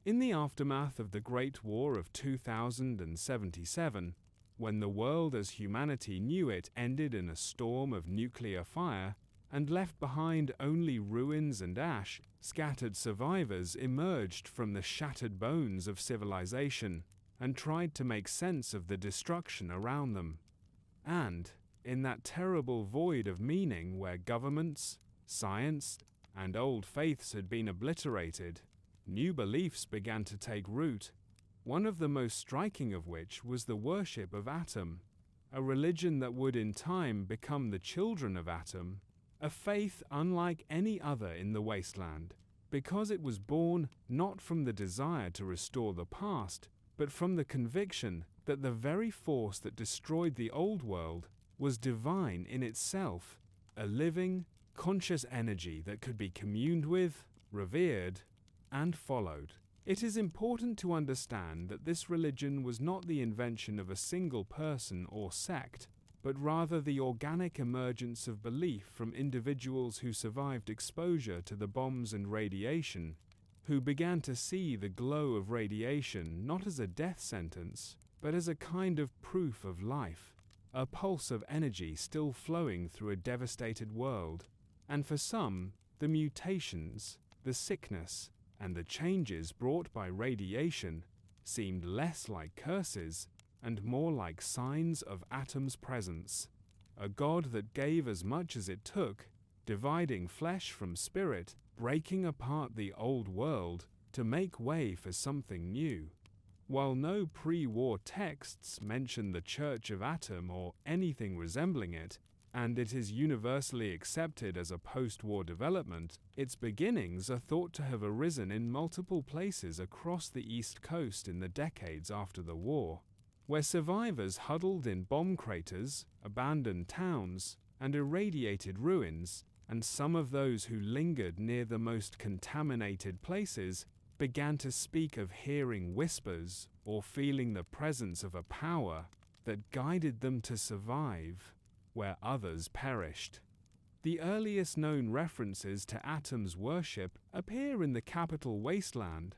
In the aftermath of the Great War of 2077, when the world as humanity knew it ended in a storm of nuclear fire and left behind only ruins and ash, scattered survivors emerged from the shattered bones of civilization and tried to make sense of the destruction around them. And, in that terrible void of meaning where governments, science, and old faiths had been obliterated, new beliefs began to take root, one of the most striking of which was the worship of Atom, a religion that would in time become the children of Atom, a faith unlike any other in the wasteland, because it was born not from the desire to restore the past, but from the conviction that the very force that destroyed the old world was divine in itself, a living, conscious energy that could be communed with, revered, and followed. It is important to understand that this religion was not the invention of a single person or sect, but rather the organic emergence of belief from individuals who survived exposure to the bombs and radiation, who began to see the glow of radiation not as a death sentence, but as a kind of proof of life, a pulse of energy still flowing through a devastated world. And for some, the mutations, the sickness, and the changes brought by radiation seemed less like curses and more like signs of Atom's presence, a God that gave as much as it took, dividing flesh from spirit, breaking apart the old world to make way for something new. While no pre-war texts mention the Church of Atom or anything resembling it, and it is universally accepted as a post-war development, its beginnings are thought to have arisen in multiple places across the East Coast in the decades after the war, where survivors huddled in bomb craters, abandoned towns, and irradiated ruins, and some of those who lingered near the most contaminated places began to speak of hearing whispers or feeling the presence of a power that guided them to survive where others perished. The earliest known references to Atom's worship appear in the Capital Wasteland,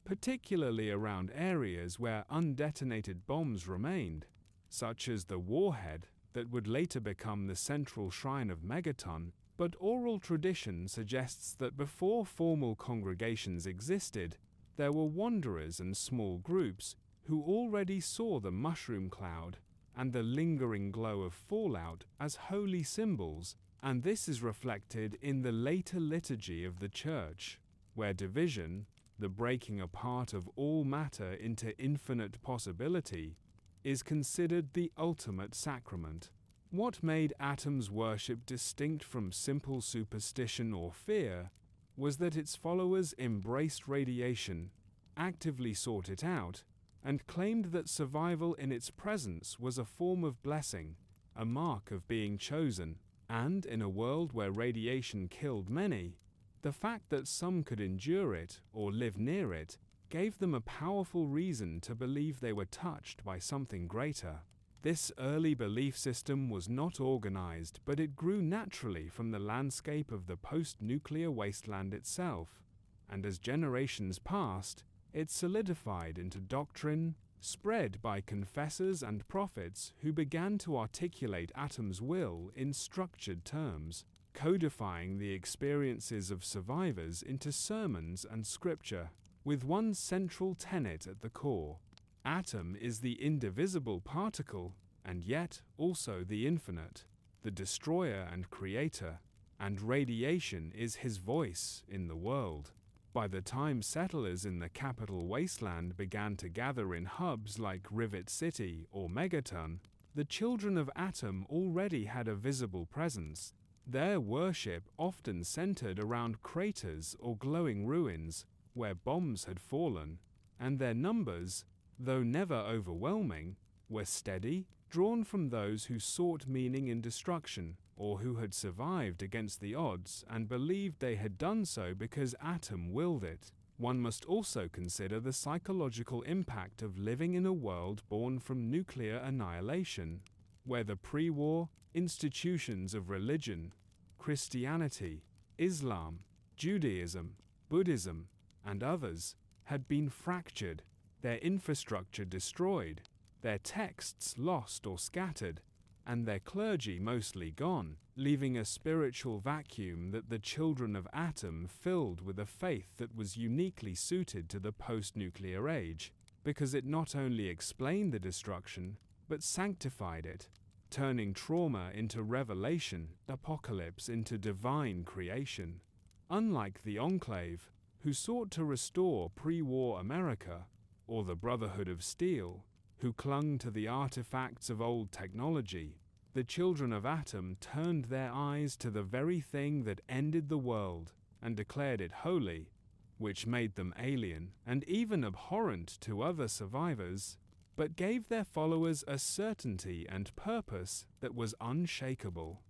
particularly around areas where undetonated bombs remained, such as the warhead that would later become the central shrine of Megaton. But oral tradition suggests that before formal congregations existed, there were wanderers and small groups who already saw the mushroom cloud and the lingering glow of fallout as holy symbols, and this is reflected in the later liturgy of the Church, where division, the breaking apart of all matter into infinite possibility, is considered the ultimate sacrament. What made Atom's worship distinct from simple superstition or fear was that its followers embraced radiation, actively sought it out, and claimed that survival in its presence was a form of blessing, a mark of being chosen. And in a world where radiation killed many, the fact that some could endure it or live near it gave them a powerful reason to believe they were touched by something greater. This early belief system was not organized, but it grew naturally from the landscape of the post-nuclear wasteland itself, and as generations passed, it solidified into doctrine, spread by confessors and prophets who began to articulate Atom's will in structured terms, codifying the experiences of survivors into sermons and scripture, with one central tenet at the core. Atom is the indivisible particle, and yet also the infinite, the destroyer and creator, and radiation is his voice in the world. By the time settlers in the Capital Wasteland began to gather in hubs like Rivet City or Megaton, the children of Atom already had a visible presence. Their worship often centered around craters or glowing ruins where bombs had fallen, and their numbers, though never overwhelming, were steady, drawn from those who sought meaning in destruction, or who had survived against the odds and believed they had done so because Atom willed it. One must also consider the psychological impact of living in a world born from nuclear annihilation, where the pre-war institutions of religion, Christianity, Islam, Judaism, Buddhism, and others, had been fractured, their infrastructure destroyed, their texts lost or scattered, and their clergy mostly gone, leaving a spiritual vacuum that the children of Atom filled with a faith that was uniquely suited to the post-nuclear age, because it not only explained the destruction, but sanctified it, turning trauma into revelation, apocalypse into divine creation. Unlike the Enclave, who sought to restore pre-war America, or the Brotherhood of Steel, who clung to the artifacts of old technology, the children of Atom turned their eyes to the very thing that ended the world and declared it holy, which made them alien and even abhorrent to other survivors, but gave their followers a certainty and purpose that was unshakable.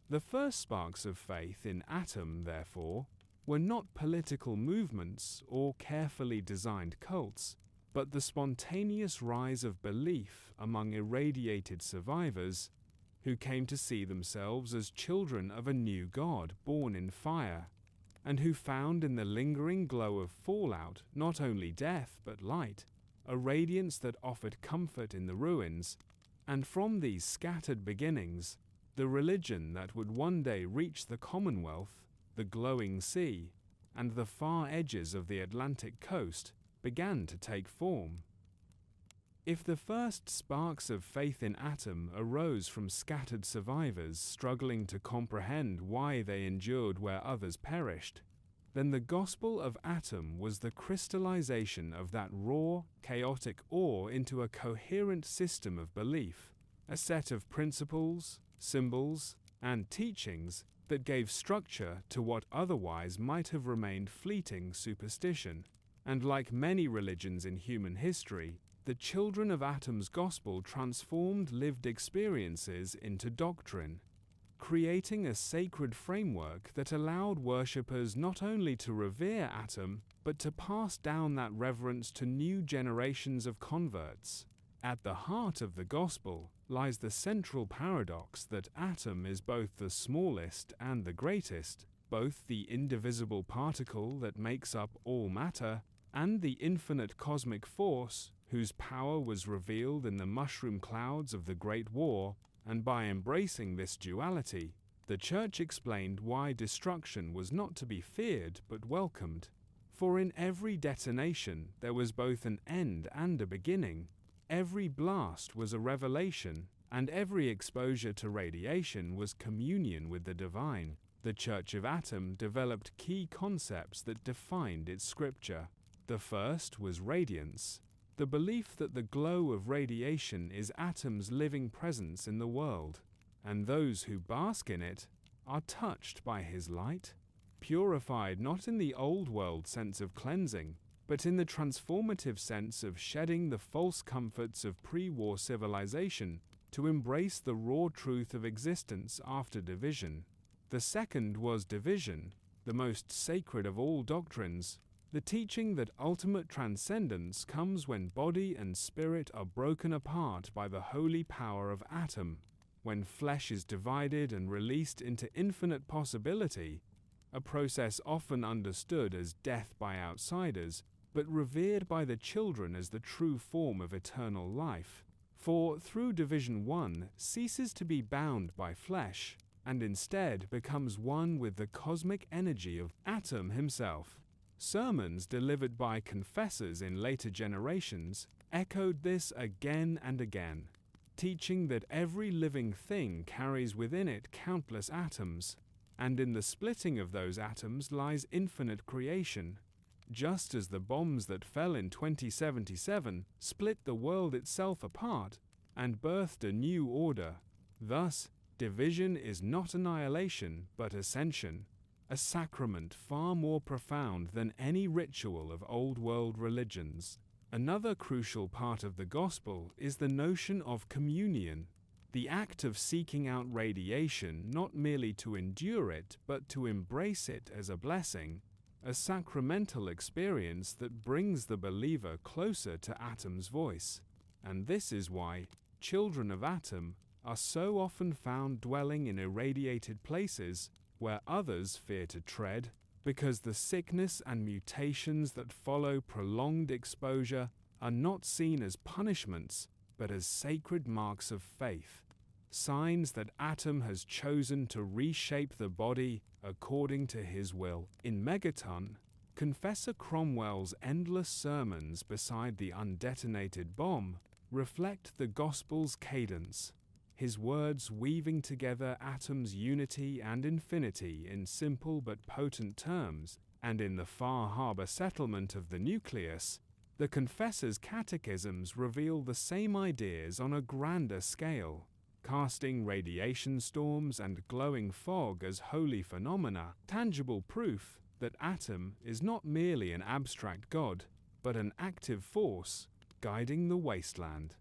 The first sparks of faith in Atom, therefore, were not political movements or carefully designed cults, but the spontaneous rise of belief among irradiated survivors who came to see themselves as children of a new God born in fire, and who found in the lingering glow of fallout not only death but light, a radiance that offered comfort in the ruins, and from these scattered beginnings, the religion that would one day reach the Commonwealth, the glowing sea, and the far edges of the Atlantic coast began to take form. If the first sparks of faith in Atom arose from scattered survivors struggling to comprehend why they endured where others perished, then the gospel of Atom was the crystallization of that raw, chaotic awe into a coherent system of belief, a set of principles, symbols, and teachings that gave structure to what otherwise might have remained fleeting superstition. And like many religions in human history, the children of Atom's gospel transformed lived experiences into doctrine, creating a sacred framework that allowed worshippers not only to revere Atom, but to pass down that reverence to new generations of converts. At the heart of the gospel lies the central paradox that Atom is both the smallest and the greatest, both the indivisible particle that makes up all matter, and the infinite cosmic force whose power was revealed in the mushroom clouds of the Great War, and by embracing this duality, the Church explained why destruction was not to be feared but welcomed. For in every detonation there was both an end and a beginning. Every blast was a revelation, and every exposure to radiation was communion with the divine. The Church of Atom developed key concepts that defined its scripture. The first was radiance, the belief that the glow of radiation is Atom's living presence in the world, and those who bask in it are touched by his light, purified not in the old world sense of cleansing, but in the transformative sense of shedding the false comforts of pre-war civilization to embrace the raw truth of existence after division. The second was division, the most sacred of all doctrines, the teaching that ultimate transcendence comes when body and spirit are broken apart by the holy power of Atom, when flesh is divided and released into infinite possibility, a process often understood as death by outsiders, but revered by the children as the true form of eternal life. For through division one ceases to be bound by flesh, and instead becomes one with the cosmic energy of Atom himself. Sermons delivered by confessors in later generations echoed this again and again, teaching that every living thing carries within it countless atoms, and in the splitting of those atoms lies infinite creation, just as the bombs that fell in 2077 split the world itself apart and birthed a new order. Thus, division is not annihilation but ascension, a sacrament far more profound than any ritual of old-world religions. Another crucial part of the gospel is the notion of communion, the act of seeking out radiation not merely to endure it, but to embrace it as a blessing, a sacramental experience that brings the believer closer to Atom's voice. And this is why children of Atom are so often found dwelling in irradiated places where others fear to tread, because the sickness and mutations that follow prolonged exposure are not seen as punishments, but as sacred marks of faith, signs that Atom has chosen to reshape the body according to his will. In Megaton, Confessor Cromwell's endless sermons beside the undetonated bomb reflect the Gospel's cadence, his words weaving together Atom's unity and infinity in simple but potent terms, and in the Far Harbor settlement of the Nucleus, the Confessor's catechisms reveal the same ideas on a grander scale, casting radiation storms and glowing fog as holy phenomena, tangible proof that Atom is not merely an abstract god, but an active force guiding the wasteland.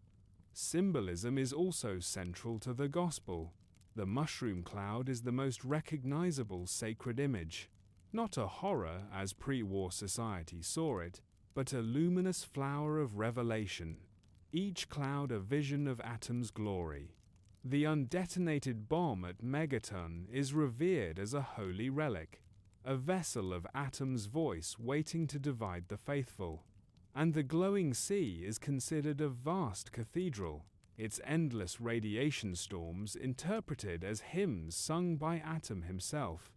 Symbolism is also central to the Gospel. The mushroom cloud is the most recognizable sacred image, not a horror as pre-war society saw it, but a luminous flower of revelation, each cloud a vision of Atom's glory. The undetonated bomb at Megaton is revered as a holy relic, a vessel of Atom's voice waiting to divide the faithful. And the glowing sea is considered a vast cathedral, its endless radiation storms interpreted as hymns sung by Atom himself.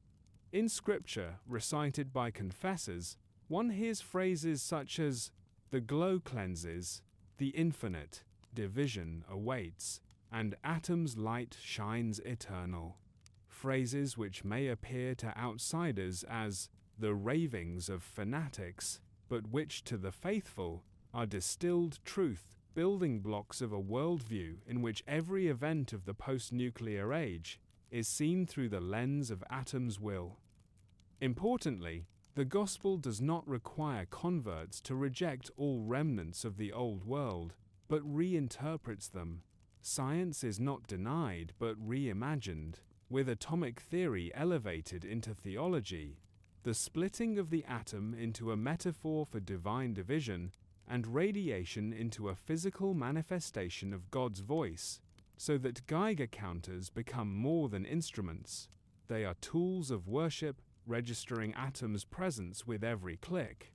In scripture, recited by confessors, one hears phrases such as, "The glow cleanses," "The infinite," "Division awaits," and "Atom's light shines eternal." Phrases which may appear to outsiders as the ravings of fanatics, but which to the faithful are distilled truth, building blocks of a worldview in which every event of the post-nuclear age is seen through the lens of Atom's will. Importantly, the Gospel does not require converts to reject all remnants of the old world, but reinterprets them. Science is not denied, but reimagined, with atomic theory elevated into theology, the splitting of the atom into a metaphor for divine division, and radiation into a physical manifestation of God's voice, so that Geiger counters become more than instruments. They are tools of worship, registering Atom's presence with every click.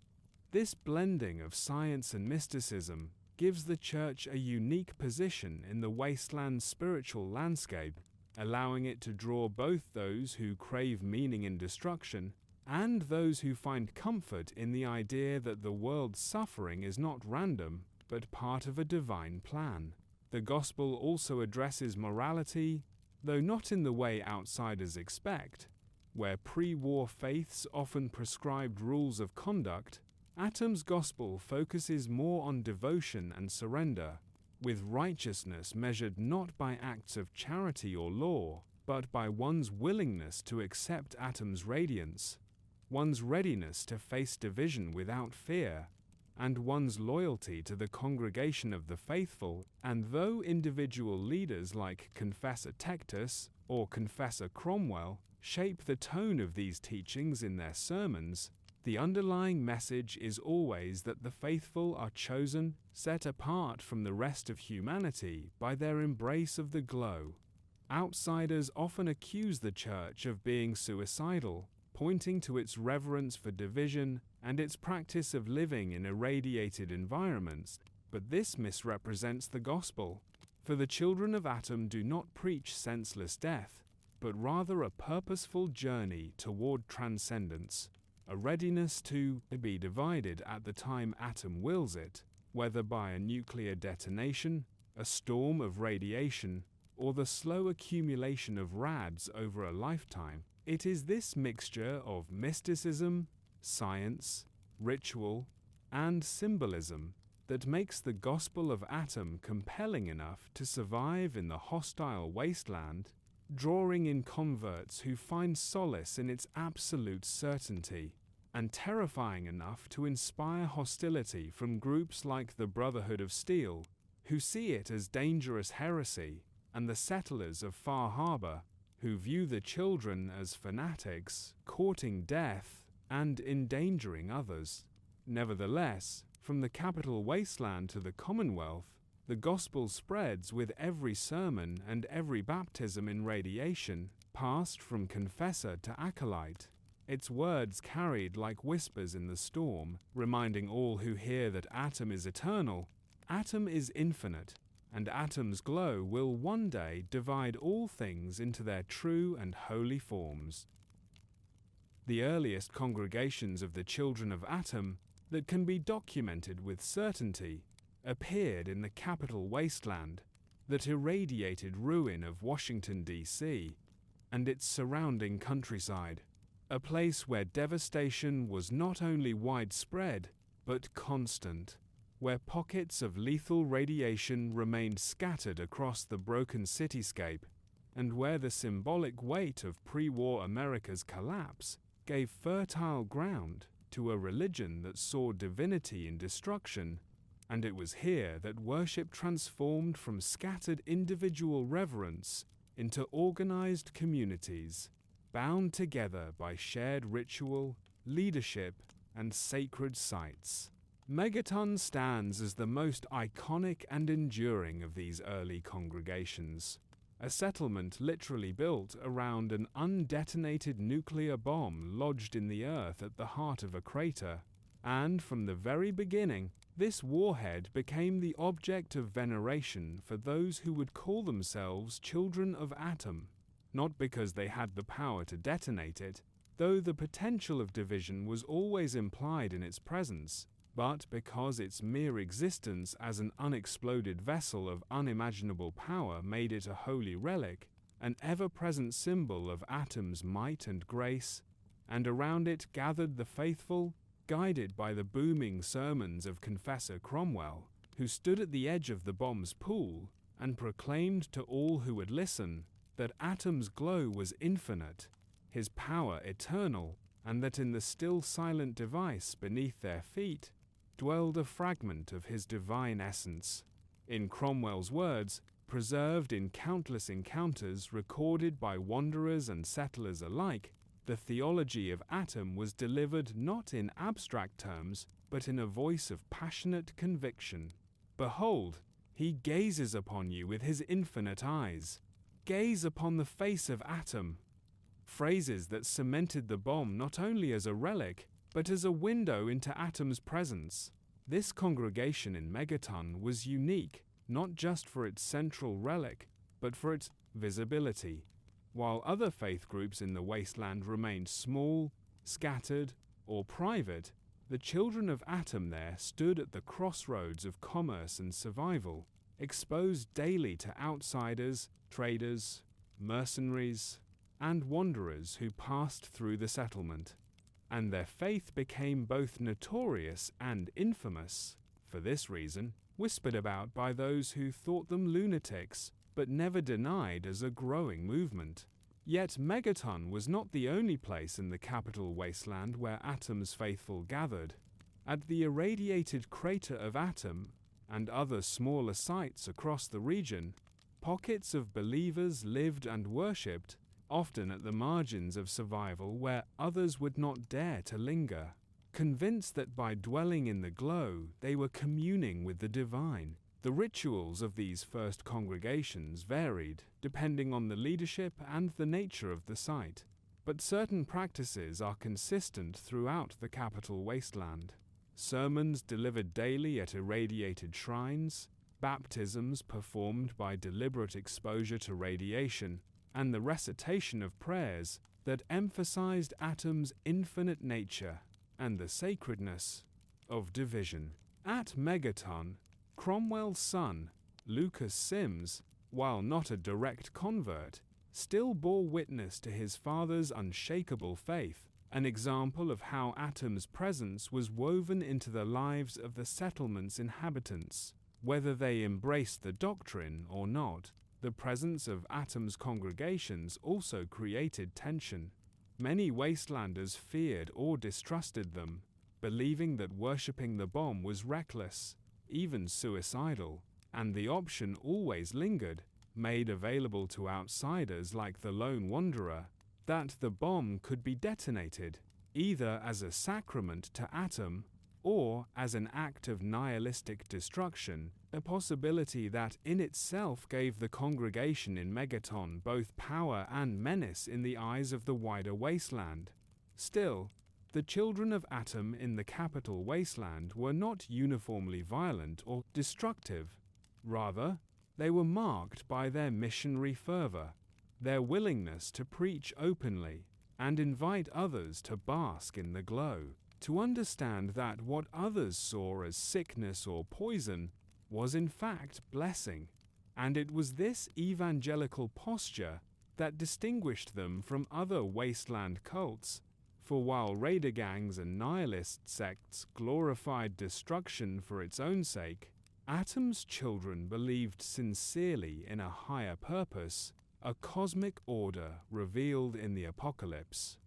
This blending of science and mysticism gives the Church a unique position in the wasteland's spiritual landscape, allowing it to draw both those who crave meaning in destruction and those who find comfort in the idea that the world's suffering is not random, but part of a divine plan. The Gospel also addresses morality, though not in the way outsiders expect. Where pre-war faiths often prescribed rules of conduct, Atom's Gospel focuses more on devotion and surrender, with righteousness measured not by acts of charity or law, but by one's willingness to accept Atom's radiance, one's readiness to face division without fear, and one's loyalty to the congregation of the faithful. And though individual leaders like Confessor Tectus or Confessor Cromwell shape the tone of these teachings in their sermons, the underlying message is always that the faithful are chosen, set apart from the rest of humanity by their embrace of the glow. Outsiders often accuse the Church of being suicidal, pointing to its reverence for division and its practice of living in irradiated environments, but this misrepresents the Gospel. For the children of Atom do not preach senseless death, but rather a purposeful journey toward transcendence, a readiness to be divided at the time Atom wills it, whether by a nuclear detonation, a storm of radiation, or the slow accumulation of rads over a lifetime. It is this mixture of mysticism, science, ritual, and symbolism that makes the Gospel of Atom compelling enough to survive in the hostile wasteland, drawing in converts who find solace in its absolute certainty, and terrifying enough to inspire hostility from groups like the Brotherhood of Steel, who see it as dangerous heresy, and the settlers of Far Harbor, who view the children as fanatics, courting death, and endangering others. Nevertheless, from the Capital Wasteland to the Commonwealth, the Gospel spreads with every sermon and every baptism in radiation, passed from confessor to acolyte. its words carried like whispers in the storm, reminding all who hear that Atom is eternal, Atom is infinite, and Atom's glow will one day divide all things into their true and holy forms. The earliest congregations of the children of Atom that can be documented with certainty appeared in the Capital Wasteland, that irradiated ruin of Washington, D.C., and its surrounding countryside, a place where devastation was not only widespread, but constant, where pockets of lethal radiation remained scattered across the broken cityscape, and where the symbolic weight of pre-war America's collapse gave fertile ground to a religion that saw divinity in destruction. And it was here that worship transformed from scattered individual reverence into organized communities, bound together by shared ritual, leadership, and sacred sites. Megaton stands as the most iconic and enduring of these early congregations, a settlement literally built around an undetonated nuclear bomb lodged in the earth at the heart of a crater, and from the very beginning, this warhead became the object of veneration for those who would call themselves children of Atom, not because they had the power to detonate it, though the potential of division was always implied in its presence, but because its mere existence as an unexploded vessel of unimaginable power made it a holy relic, an ever-present symbol of Atom's might and grace, and around it gathered the faithful, guided by the booming sermons of Confessor Cromwell, who stood at the edge of the bomb's pool and proclaimed to all who would listen that Atom's glow was infinite, his power eternal, and that in the still silent device beneath their feet dwelled a fragment of his divine essence. In Cromwell's words, preserved in countless encounters recorded by wanderers and settlers alike, the theology of Atom was delivered not in abstract terms, but in a voice of passionate conviction. Behold, he gazes upon you with his infinite eyes. Gaze upon the face of Atom. Phrases that cemented the bomb not only as a relic, but as a window into Atom's presence. This congregation in Megaton was unique, not just for its central relic, but for its visibility. While other faith groups in the wasteland remained small, scattered, or private, the children of Atom there stood at the crossroads of commerce and survival, exposed daily to outsiders, traders, mercenaries, and wanderers who passed through the settlement. And their faith became both notorious and infamous, for this reason, whispered about by those who thought them lunatics, but never denied as a growing movement. Yet Megaton was not the only place in the Capital Wasteland where Atom's faithful gathered. At the irradiated crater of Atom, and other smaller sites across the region, pockets of believers lived and worshipped, often at the margins of survival where others would not dare to linger, convinced that by dwelling in the glow they were communing with the divine. The rituals of these first congregations varied, depending on the leadership and the nature of the site, but certain practices are consistent throughout the Capital Wasteland. Sermons delivered daily at irradiated shrines, baptisms performed by deliberate exposure to radiation, and the recitation of prayers that emphasized Atom's infinite nature and the sacredness of division. At Megaton, Cromwell's son, Lucas Sims, while not a direct convert, still bore witness to his father's unshakable faith, an example of how Atom's presence was woven into the lives of the settlement's inhabitants. Whether they embraced the doctrine or not, the presence of Atom's congregations also created tension. Many wastelanders feared or distrusted them, believing that worshipping the bomb was reckless, even suicidal, and the option always lingered, made available to outsiders like the lone wanderer, that the bomb could be detonated, either as a sacrament to Atom or as an act of nihilistic destruction, a possibility that in itself gave the congregation in Megaton both power and menace in the eyes of the wider wasteland. Still, the children of Atom in the Capital Wasteland were not uniformly violent or destructive. Rather, they were marked by their missionary fervor, their willingness to preach openly and invite others to bask in the glow, to understand that what others saw as sickness or poison was in fact blessing. And it was this evangelical posture that distinguished them from other wasteland cults. For while raider gangs and nihilist sects glorified destruction for its own sake, Atom's children believed sincerely in a higher purpose, a cosmic order revealed in the apocalypse.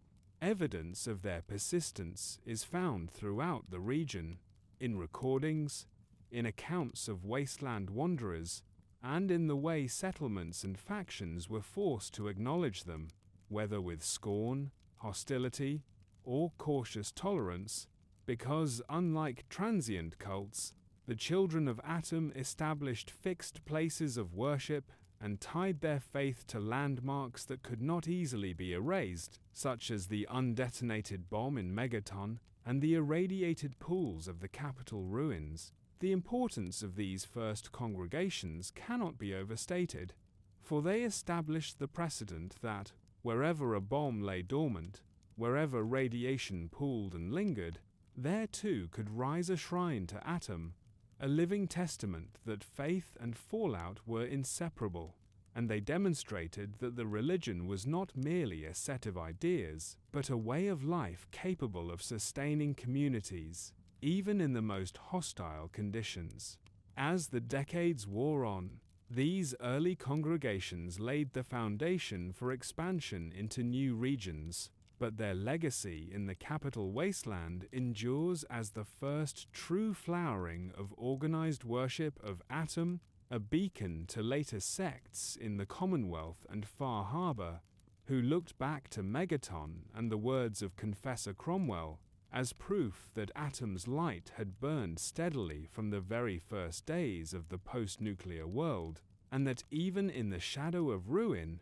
Evidence of their persistence is found throughout the region, in recordings, in accounts of wasteland wanderers, and in the way settlements and factions were forced to acknowledge them, whether with scorn, hostility, or cautious tolerance, because, unlike transient cults, the children of Atom established fixed places of worship and tied their faith to landmarks that could not easily be erased, such as the undetonated bomb in Megaton and the irradiated pools of the Capitol ruins. The importance of these first congregations cannot be overstated, for they established the precedent that, wherever a bomb lay dormant, wherever radiation pooled and lingered, there too could rise a shrine to Atom, a living testament that faith and fallout were inseparable, and they demonstrated that the religion was not merely a set of ideas, but a way of life capable of sustaining communities, even in the most hostile conditions. As the decades wore on, these early congregations laid the foundation for expansion into new regions, but their legacy in the Capital Wasteland endures as the first true flowering of organized worship of Atom, a beacon to later sects in the Commonwealth and Far Harbor, who looked back to Megaton and the words of Confessor Cromwell as proof that Atom's light had burned steadily from the very first days of the post-nuclear world, and that even in the shadow of ruin,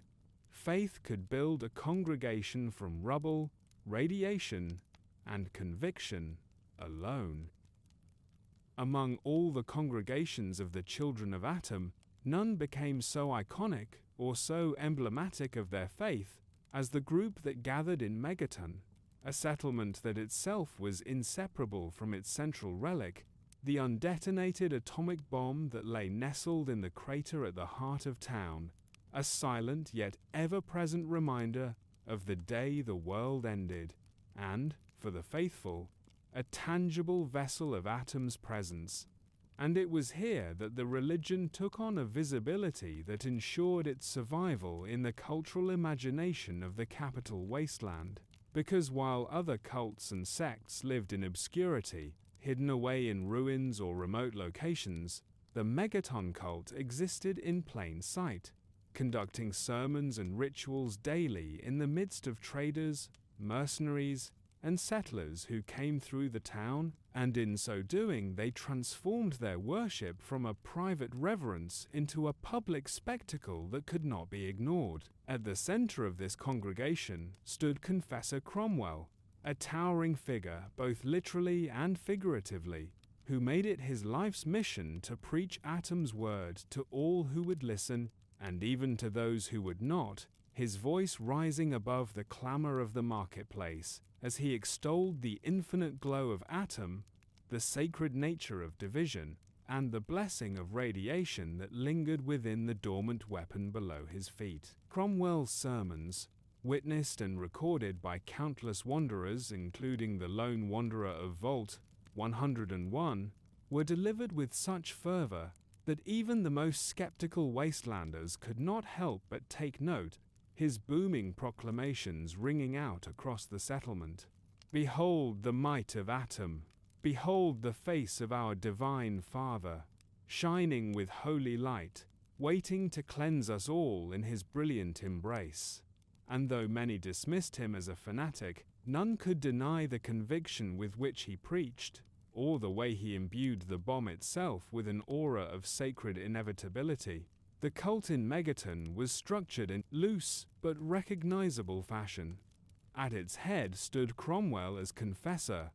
faith could build a congregation from rubble, radiation, and conviction alone. Among all the congregations of the children of Atom, none became so iconic or so emblematic of their faith as the group that gathered in Megaton, a settlement that itself was inseparable from its central relic, the undetonated atomic bomb that lay nestled in the crater at the heart of town, a silent yet ever-present reminder of the day the world ended, and, for the faithful, a tangible vessel of Atom's presence. And it was here that the religion took on a visibility that ensured its survival in the cultural imagination of the Capital Wasteland. Because while other cults and sects lived in obscurity, hidden away in ruins or remote locations, the Megaton cult existed in plain sight, conducting sermons and rituals daily in the midst of traders, mercenaries, and settlers who came through the town, and in so doing they transformed their worship from a private reverence into a public spectacle that could not be ignored. At the center of this congregation stood Confessor Cromwell, a towering figure both literally and figuratively, who made it his life's mission to preach Atom's word to all who would listen, and even to those who would not, his voice rising above the clamor of the marketplace as he extolled the infinite glow of Atom, the sacred nature of division, and the blessing of radiation that lingered within the dormant weapon below his feet. Cromwell's sermons, witnessed and recorded by countless wanderers, including the lone wanderer of Vault 101, were delivered with such fervor that even the most skeptical wastelanders could not help but take note, his booming proclamations ringing out across the settlement. Behold the might of Atom! Behold the face of our divine Father, shining with holy light, waiting to cleanse us all in his brilliant embrace. And though many dismissed him as a fanatic, none could deny the conviction with which he preached, or the way he imbued the bomb itself with an aura of sacred inevitability. The cult in Megaton was structured in loose but recognizable fashion. At its head stood Cromwell as confessor.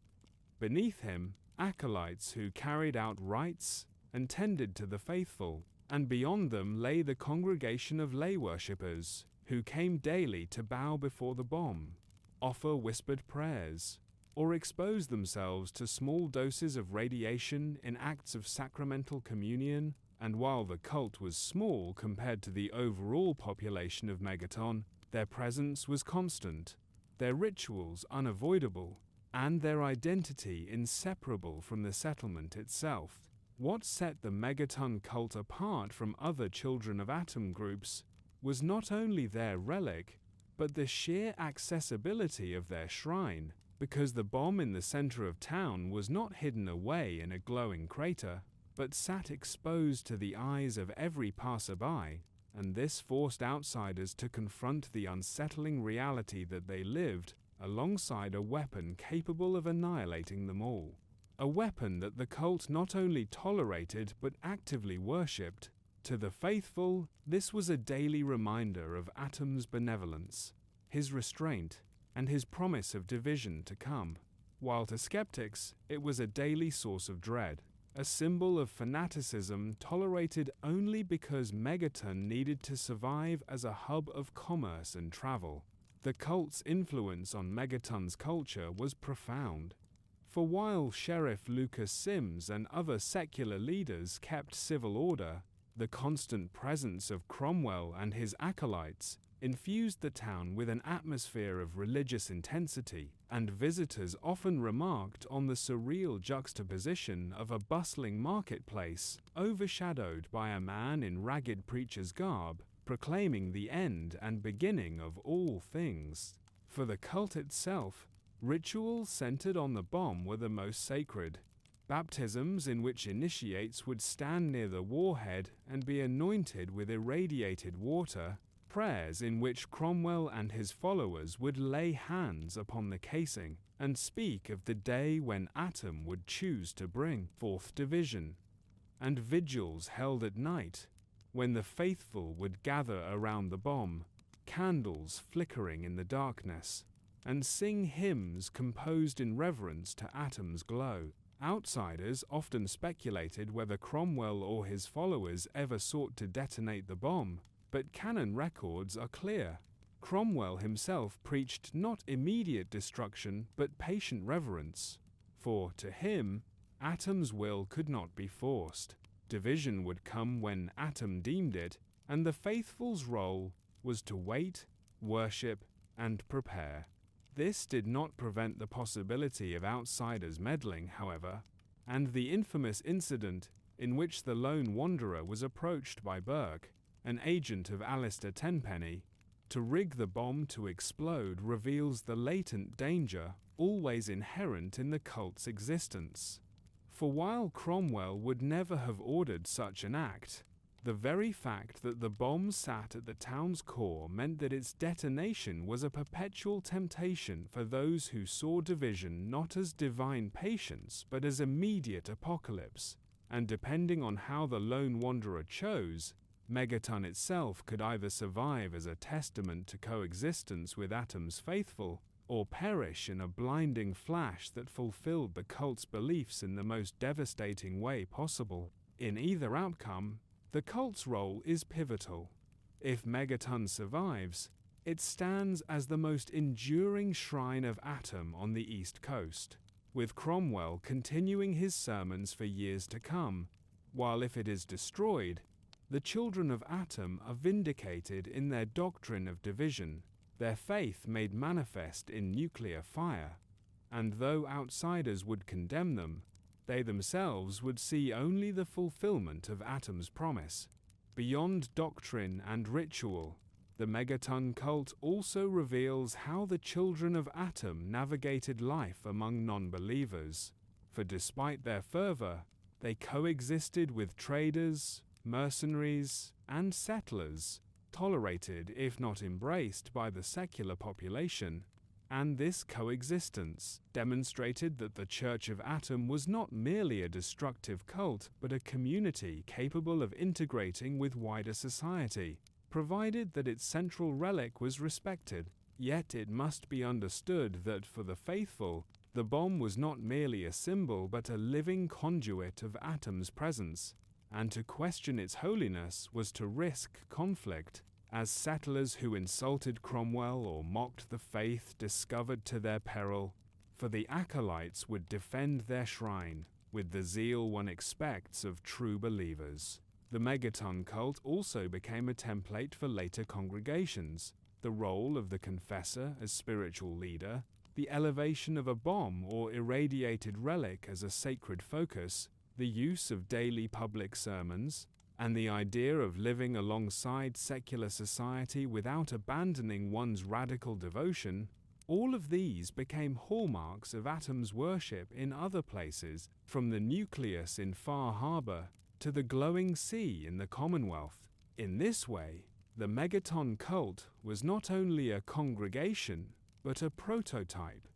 Beneath him, acolytes who carried out rites and tended to the faithful, and beyond them lay the congregation of lay worshippers, who came daily to bow before the bomb, offer whispered prayers, or expose themselves to small doses of radiation in acts of sacramental communion. And while the cult was small compared to the overall population of Megaton, their presence was constant, their rituals unavoidable, and their identity inseparable from the settlement itself. What set the Megaton cult apart from other Children of Atom groups was not only their relic, but the sheer accessibility of their shrine, because the bomb in the center of town was not hidden away in a glowing crater, but sat exposed to the eyes of every passerby, and this forced outsiders to confront the unsettling reality that they lived alongside a weapon capable of annihilating them all. A weapon that the cult not only tolerated but actively worshipped. To the faithful, this was a daily reminder of Atom's benevolence, his restraint, and his promise of division to come, while to skeptics it was a daily source of dread, a symbol of fanaticism tolerated only because Megaton needed to survive as a hub of commerce and travel. The cult's influence on Megaton's culture was profound. For while Sheriff Lucas Sims and other secular leaders kept civil order, the constant presence of Cromwell and his acolytes infused the town with an atmosphere of religious intensity, and visitors often remarked on the surreal juxtaposition of a bustling marketplace overshadowed by a man in ragged preacher's garb, proclaiming the end and beginning of all things. For the cult itself, rituals centered on the bomb were the most sacred. Baptisms in which initiates would stand near the warhead and be anointed with irradiated water, prayers in which Cromwell and his followers would lay hands upon the casing and speak of the day when Atom would choose to bring forth division, and vigils held at night, when the faithful would gather around the bomb, candles flickering in the darkness, and sing hymns composed in reverence to Atom's glow. Outsiders often speculated whether Cromwell or his followers ever sought to detonate the bomb, but canon records are clear. Cromwell himself preached not immediate destruction but patient reverence, for to him, Atom's will could not be forced. Division would come when Atom deemed it, and the faithful's role was to wait, worship, and prepare. This did not prevent the possibility of outsiders meddling, however, and the infamous incident in which the lone wanderer was approached by Burke, an agent of Alistair Tenpenny, to rig the bomb to explode reveals the latent danger always inherent in the cult's existence. For while Cromwell would never have ordered such an act, the very fact that the bomb sat at the town's core meant that its detonation was a perpetual temptation for those who saw division not as divine patience but as immediate apocalypse, and depending on how the lone wanderer chose, Megaton itself could either survive as a testament to coexistence with Atom's faithful, or perish in a blinding flash that fulfilled the cult's beliefs in the most devastating way possible. In either outcome, the cult's role is pivotal. If Megaton survives, it stands as the most enduring shrine of Atom on the East Coast, with Cromwell continuing his sermons for years to come, while if it is destroyed, the Children of Atom are vindicated in their doctrine of division, their faith made manifest in nuclear fire, and though outsiders would condemn them, they themselves would see only the fulfillment of Atom's promise. Beyond doctrine and ritual, the Megaton cult also reveals how the Children of Atom navigated life among non-believers, for despite their fervor, they coexisted with traders, mercenaries, and settlers, tolerated if not embraced by the secular population, and this coexistence demonstrated that the Church of Atom was not merely a destructive cult but a community capable of integrating with wider society, provided that its central relic was respected. Yet it must be understood that for the faithful, the bomb was not merely a symbol but a living conduit of Atom's presence, and to question its holiness was to risk conflict, as settlers who insulted Cromwell or mocked the faith discovered to their peril, for the acolytes would defend their shrine with the zeal one expects of true believers. The Megaton cult also became a template for later congregations. The role of the confessor as spiritual leader, the elevation of a bomb or irradiated relic as a sacred focus, the use of daily public sermons, and the idea of living alongside secular society without abandoning one's radical devotion, all of these became hallmarks of Atom's worship in other places, from the Nucleus in Far Harbor to the glowing sea in the Commonwealth. In this way, the Megaton cult was not only a congregation, but a prototype,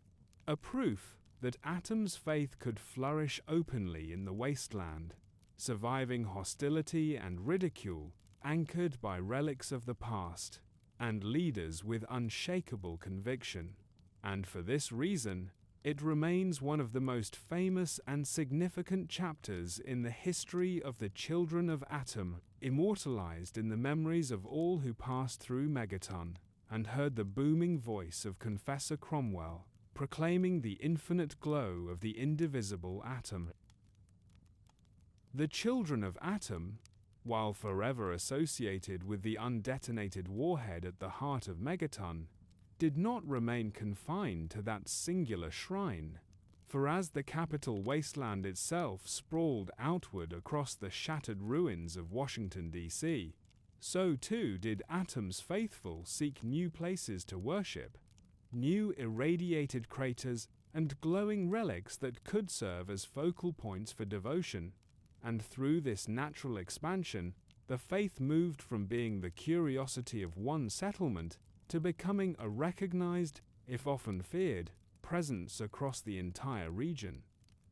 a proof that Atom's faith could flourish openly in the wasteland, surviving hostility and ridicule, anchored by relics of the past, and leaders with unshakable conviction. And for this reason, it remains one of the most famous and significant chapters in the history of the children of Atom, immortalized in the memories of all who passed through Megaton and heard the booming voice of Confessor Cromwell, proclaiming the infinite glow of the indivisible Atom. The children of Atom, while forever associated with the undetonated warhead at the heart of Megaton, did not remain confined to that singular shrine, for as the Capital Wasteland itself sprawled outward across the shattered ruins of Washington, D.C., so too did Atom's faithful seek new places to worship, new irradiated craters and glowing relics that could serve as focal points for devotion, and through this natural expansion, the faith moved from being the curiosity of one settlement to becoming a recognized, if often feared, presence across the entire region.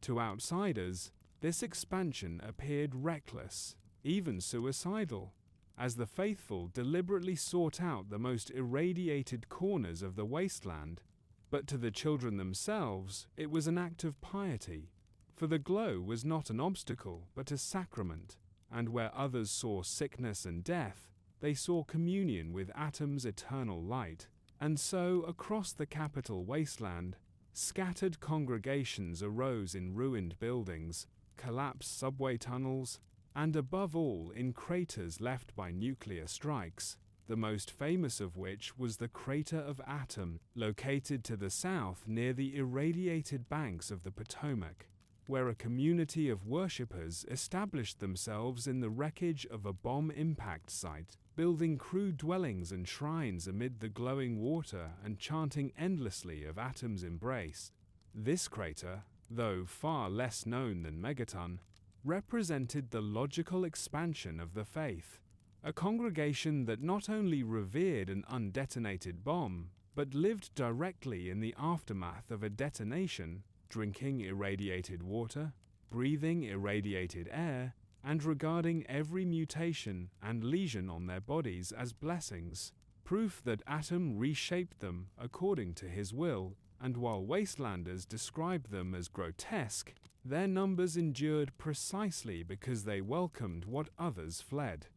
To outsiders, this expansion appeared reckless, even suicidal, as the faithful deliberately sought out the most irradiated corners of the wasteland. But to the children themselves, it was an act of piety, for the glow was not an obstacle but a sacrament, and where others saw sickness and death, they saw communion with Atom's eternal light. And so, across the Capital Wasteland, scattered congregations arose in ruined buildings, collapsed subway tunnels, and above all in craters left by nuclear strikes, the most famous of which was the crater of Atom, located to the south near the irradiated banks of the Potomac, where a community of worshippers established themselves in the wreckage of a bomb impact site, building crude dwellings and shrines amid the glowing water and chanting endlessly of Atom's embrace. This crater, though far less known than Megaton, represented the logical expansion of the faith, a congregation that not only revered an undetonated bomb, but lived directly in the aftermath of a detonation, drinking irradiated water, breathing irradiated air, and regarding every mutation and lesion on their bodies as blessings, proof that Atom reshaped them according to his will, and while Wastelanders described them as grotesque, their numbers endured precisely because they welcomed what others fled.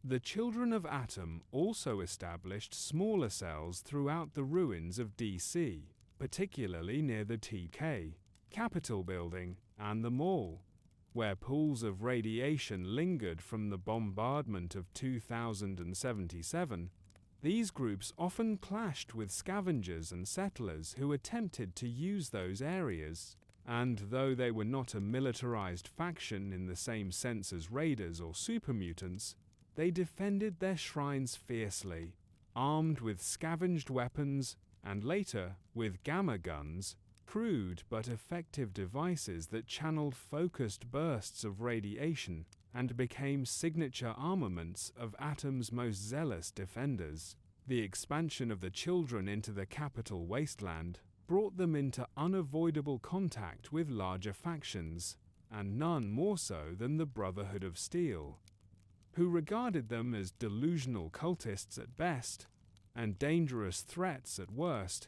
The children of Atom also established smaller cells throughout the ruins of D.C., particularly near the TK, Capitol building, and the mall, where pools of radiation lingered from the bombardment of 2077. These groups often clashed with scavengers and settlers who attempted to use those areas, and though they were not a militarized faction in the same sense as raiders or supermutants, they defended their shrines fiercely, armed with scavenged weapons and later with gamma guns, crude but effective devices that channeled focused bursts of radiation and became signature armaments of Atom's most zealous defenders. The expansion of the children into the Capital Wasteland brought them into unavoidable contact with larger factions, and none more so than the Brotherhood of Steel, who regarded them as delusional cultists at best, and dangerous threats at worst.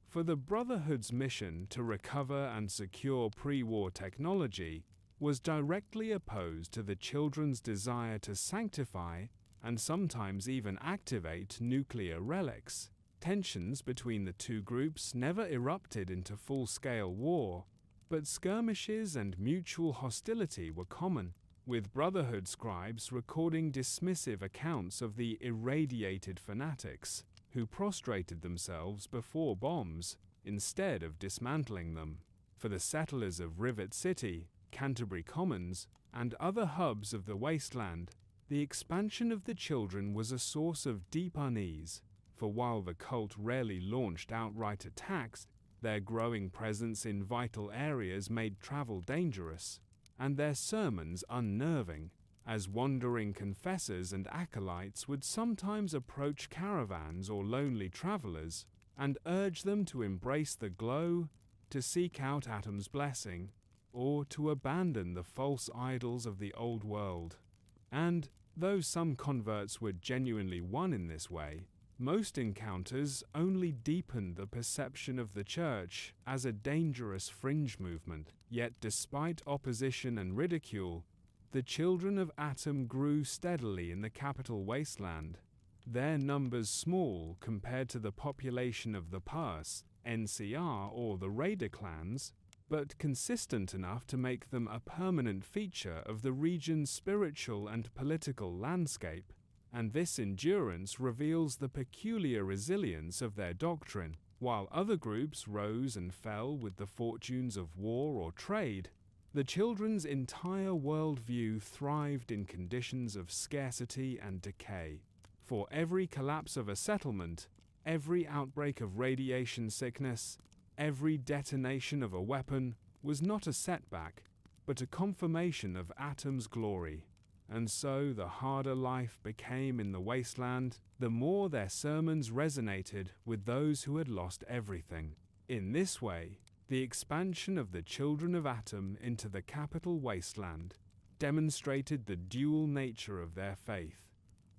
For the Brotherhood's mission to recover and secure pre-war technology was directly opposed to the Children's desire to sanctify and sometimes even activate nuclear relics. Tensions between the two groups never erupted into full-scale war, but skirmishes and mutual hostility were common, with Brotherhood scribes recording dismissive accounts of the irradiated fanatics who prostrated themselves before bombs instead of dismantling them. For the settlers of Rivet City, Canterbury Commons, and other hubs of the wasteland, the expansion of the Children was a source of deep unease, for while the cult rarely launched outright attacks, their growing presence in vital areas made travel dangerous, and their sermons unnerving, as wandering confessors and acolytes would sometimes approach caravans or lonely travelers and urge them to embrace the glow, to seek out Atom's blessing, or to abandon the false idols of the old world. And, though some converts were genuinely won in this way, most encounters only deepened the perception of the Church as a dangerous fringe movement. Yet despite opposition and ridicule, the Children of Atom grew steadily in the Capital Wasteland, their numbers small compared to the population of the Purse, NCR, or the Raider clans, but consistent enough to make them a permanent feature of the region's spiritual and political landscape, and this endurance reveals the peculiar resilience of their doctrine. While other groups rose and fell with the fortunes of war or trade, the Children's entire worldview thrived in conditions of scarcity and decay. For every collapse of a settlement, every outbreak of radiation sickness, every detonation of a weapon was not a setback, but a confirmation of Atom's glory. And so the harder life became in the wasteland, the more their sermons resonated with those who had lost everything. In this way, the expansion of the Children of Atom into the Capital Wasteland demonstrated the dual nature of their faith.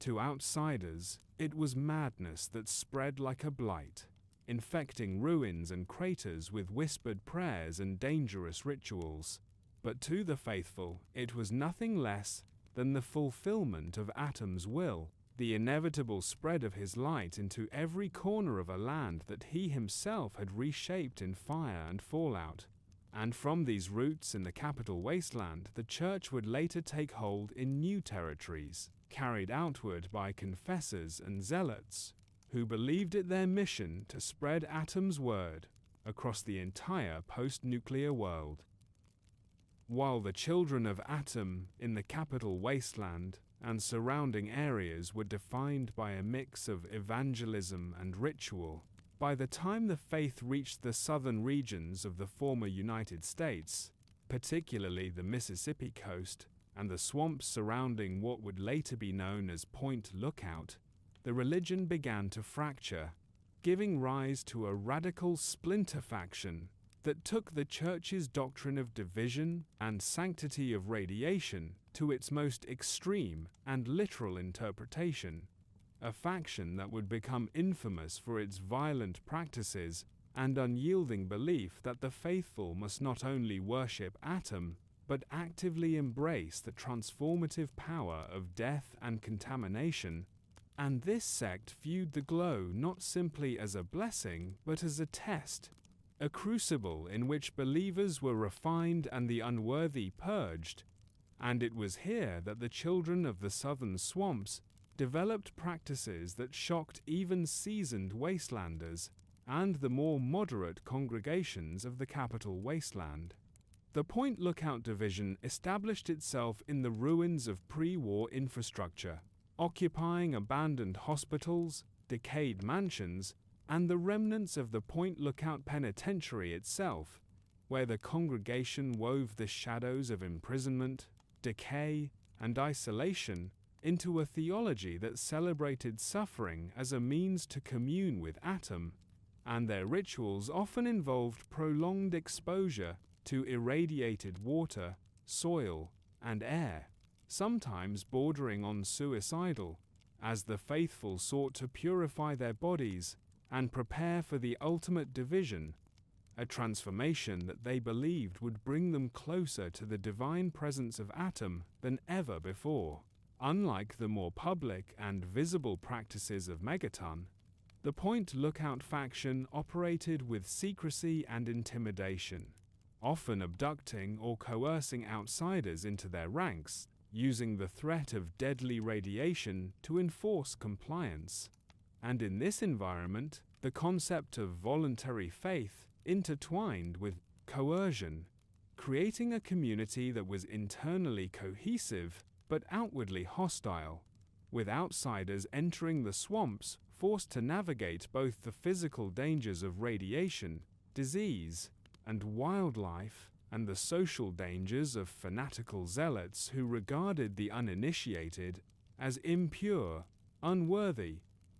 To outsiders, it was madness that spread like a blight, infecting ruins and craters with whispered prayers and dangerous rituals. But to the faithful, it was nothing less than the fulfillment of Atom's will, the inevitable spread of his light into every corner of a land that he himself had reshaped in fire and fallout. And from these roots in the Capital Wasteland, the Church would later take hold in new territories, carried outward by confessors and zealots, who believed it their mission to spread Atom's word across the entire post-nuclear world. While the Children of Atom in the Capital Wasteland and surrounding areas were defined by a mix of evangelism and ritual, by the time the faith reached the southern regions of the former United States, particularly the Mississippi coast and the swamps surrounding what would later be known as Point Lookout, the religion began to fracture, giving rise to a radical splinter faction that took the Church's doctrine of division and sanctity of radiation to its most extreme and literal interpretation, a faction that would become infamous for its violent practices and unyielding belief that the faithful must not only worship Atom, but actively embrace the transformative power of death and contamination. And this sect viewed the glow not simply as a blessing, but as a test, a crucible in which believers were refined and the unworthy purged. And it was here that the children of the southern swamps developed practices that shocked even seasoned wastelanders and the more moderate congregations of the Capital Wasteland. The Point Lookout Division established itself in the ruins of pre-war infrastructure, occupying abandoned hospitals, decayed mansions, and the remnants of the Point Lookout Penitentiary itself, where the congregation wove the shadows of imprisonment, decay, and isolation into a theology that celebrated suffering as a means to commune with Atom, and their rituals often involved prolonged exposure to irradiated water, soil, and air, sometimes bordering on suicidal, as the faithful sought to purify their bodies and prepare for the ultimate division, a transformation that they believed would bring them closer to the divine presence of Atom than ever before. Unlike the more public and visible practices of Megaton, the Point Lookout faction operated with secrecy and intimidation, often abducting or coercing outsiders into their ranks, using the threat of deadly radiation to enforce compliance. And in this environment, the concept of voluntary faith intertwined with coercion, creating a community that was internally cohesive but outwardly hostile, with outsiders entering the swamps forced to navigate both the physical dangers of radiation, disease, and wildlife, and the social dangers of fanatical zealots who regarded the uninitiated as impure, unworthy,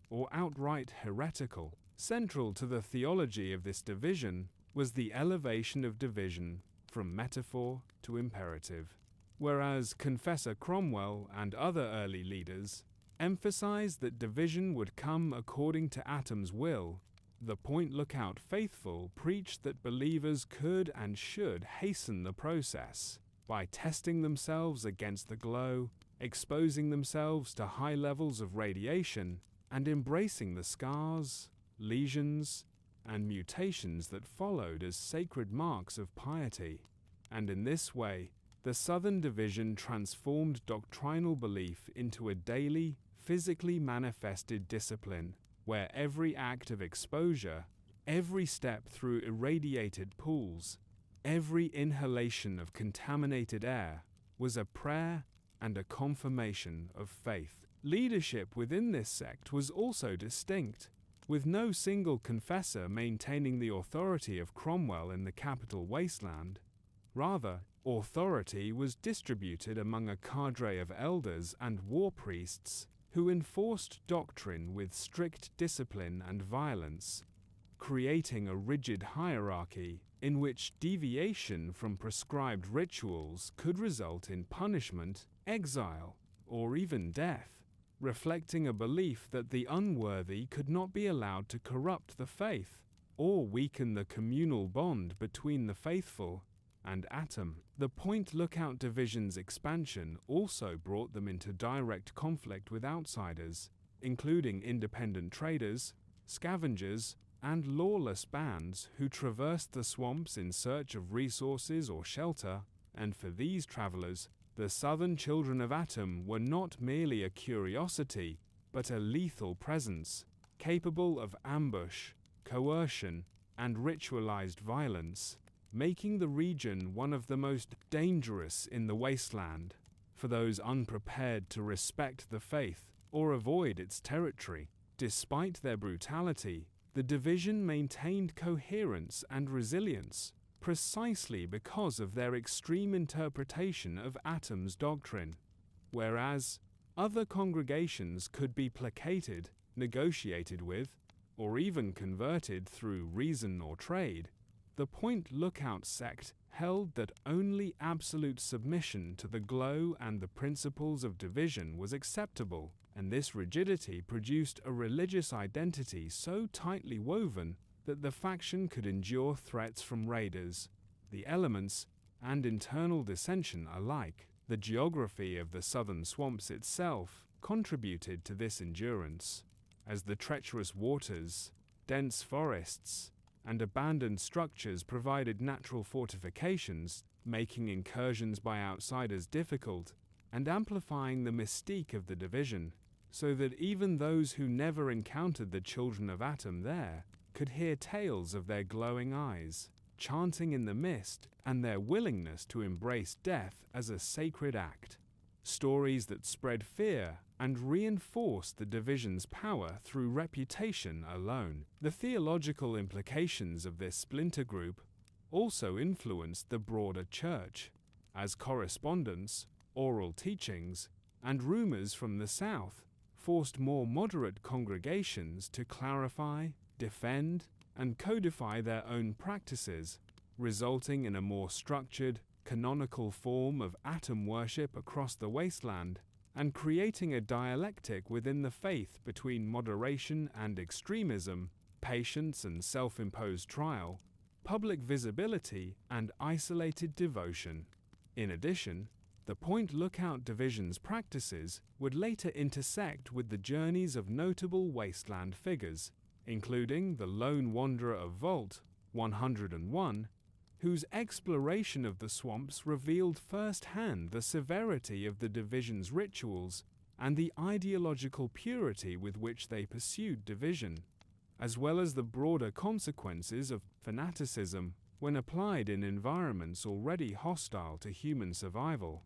or outright heretical. Central to the theology of this division was the elevation of division from metaphor to imperative. Whereas Confessor Cromwell and other early leaders emphasized that division would come according to Atom's will, the Point Lookout faithful preached that believers could and should hasten the process by testing themselves against the glow, exposing themselves to high levels of radiation, and embracing the scars, lesions, and mutations that followed as sacred marks of piety. And in this way, the Southern Division transformed doctrinal belief into a daily, physically manifested discipline, where every act of exposure, every step through irradiated pools, every inhalation of contaminated air was a prayer and a confirmation of faith. Leadership within this sect was also distinct, with no single confessor maintaining the authority of Cromwell in the Capital Wasteland. Rather, authority was distributed among a cadre of elders and war priests who enforced doctrine with strict discipline and violence, creating a rigid hierarchy in which deviation from prescribed rituals could result in punishment, exile, or even death, reflecting a belief that the unworthy could not be allowed to corrupt the faith or weaken the communal bond between the faithful and Atom. The Point Lookout Division's expansion also brought them into direct conflict with outsiders, including independent traders, scavengers, and lawless bands who traversed the swamps in search of resources or shelter, and for these travelers, the Southern Children of Atom were not merely a curiosity, but a lethal presence, capable of ambush, coercion, and ritualized violence, making the region one of the most dangerous in the wasteland for those unprepared to respect the faith or avoid its territory. Despite their brutality, the division maintained coherence and resilience, precisely because of their extreme interpretation of Atom's doctrine. Whereas other congregations could be placated, negotiated with, or even converted through reason or trade, the Point Lookout sect held that only absolute submission to the glow and the principles of division was acceptable, and this rigidity produced a religious identity so tightly woven that the faction could endure threats from raiders, the elements, and internal dissension alike. The geography of the southern swamps itself contributed to this endurance, as the treacherous waters, dense forests, and abandoned structures provided natural fortifications, making incursions by outsiders difficult and amplifying the mystique of the division, so that even those who never encountered the Children of Atom there could hear tales of their glowing eyes, chanting in the mist, and their willingness to embrace death as a sacred act. Stories that spread fear and reinforced the division's power through reputation alone. The theological implications of this splinter group also influenced the broader church, as correspondence, oral teachings, and rumors from the South forced more moderate congregations to clarify, defend, and codify their own practices, resulting in a more structured, canonical form of Atom worship across the wasteland. and creating a dialectic within the faith between moderation and extremism, patience and self-imposed trial, public visibility and isolated devotion. In addition, the Point Lookout Division's practices would later intersect with the journeys of notable wasteland figures, including the Lone Wanderer of Vault 101, whose exploration of the swamps revealed firsthand the severity of the division's rituals and the ideological purity with which they pursued division, as well as the broader consequences of fanaticism when applied in environments already hostile to human survival.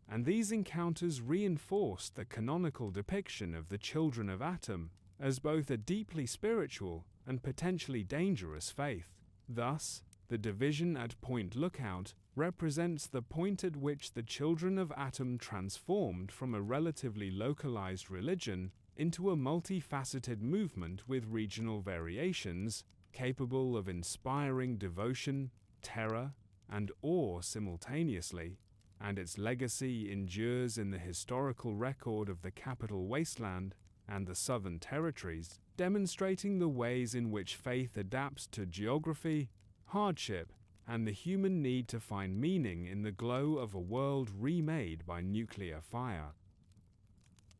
And these encounters reinforced the canonical depiction of the Children of Atom as both a deeply spiritual and potentially dangerous faith. Thus, the division at Point Lookout represents the point at which the Children of Atom transformed from a relatively localized religion into a multifaceted movement with regional variations, capable of inspiring devotion, terror, and awe simultaneously, and its legacy endures in the historical record of the Capital Wasteland and the Southern Territories, demonstrating the ways in which faith adapts to geography, hardship, and the human need to find meaning in the glow of a world remade by nuclear fire.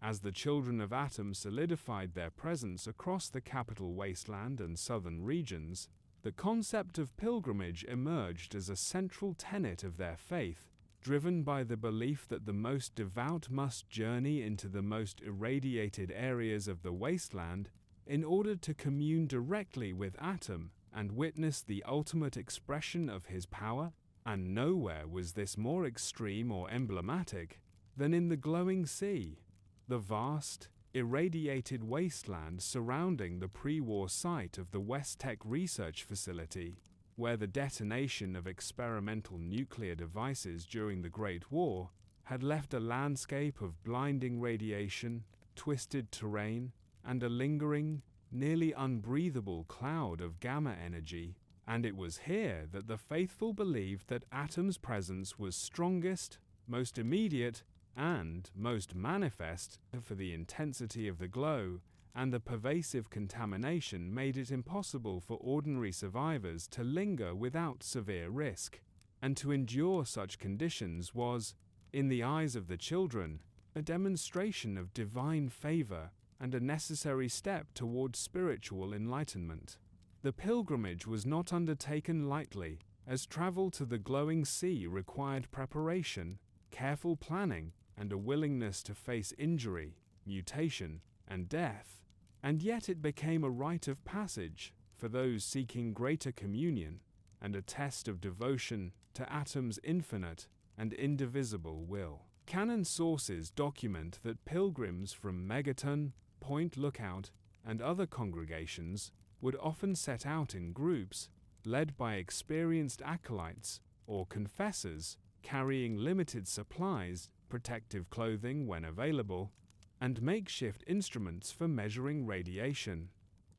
As the Children of Atom solidified their presence across the Capital Wasteland and southern regions, the concept of pilgrimage emerged as a central tenet of their faith, driven by the belief that the most devout must journey into the most irradiated areas of the wasteland in order to commune directly with Atom and witness the ultimate expression of his power, and nowhere was this more extreme or emblematic than in the glowing sea, the vast, irradiated wasteland surrounding the pre-war site of the West Tech Research Facility, where the detonation of experimental nuclear devices during the Great War had left a landscape of blinding radiation, twisted terrain, and a lingering, nearly unbreathable cloud of gamma energy, and it was here that the faithful believed that Atom's presence was strongest, most immediate, and most manifest, for the intensity of the glow and the pervasive contamination made it impossible for ordinary survivors to linger without severe risk, and to endure such conditions was, in the eyes of the children, a demonstration of divine favor and a necessary step toward spiritual enlightenment. The pilgrimage was not undertaken lightly, as travel to the glowing sea required preparation, careful planning, and a willingness to face injury, mutation, and death, and yet it became a rite of passage for those seeking greater communion and a test of devotion to Atom's infinite and indivisible will. Canon sources document that pilgrims from Megaton, Point Lookout, and other congregations would often set out in groups, led by experienced acolytes or confessors carrying limited supplies, protective clothing when available, and makeshift instruments for measuring radiation.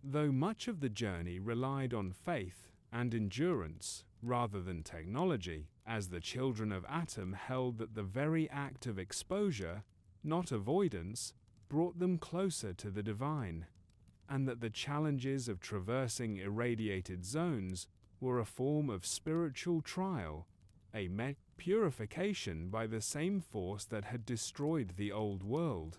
Though much of the journey relied on faith and endurance rather than technology, as the Children of Atom held that the very act of exposure, not avoidance, brought them closer to the divine, and that the challenges of traversing irradiated zones were a form of spiritual trial, a purification by the same force that had destroyed the old world.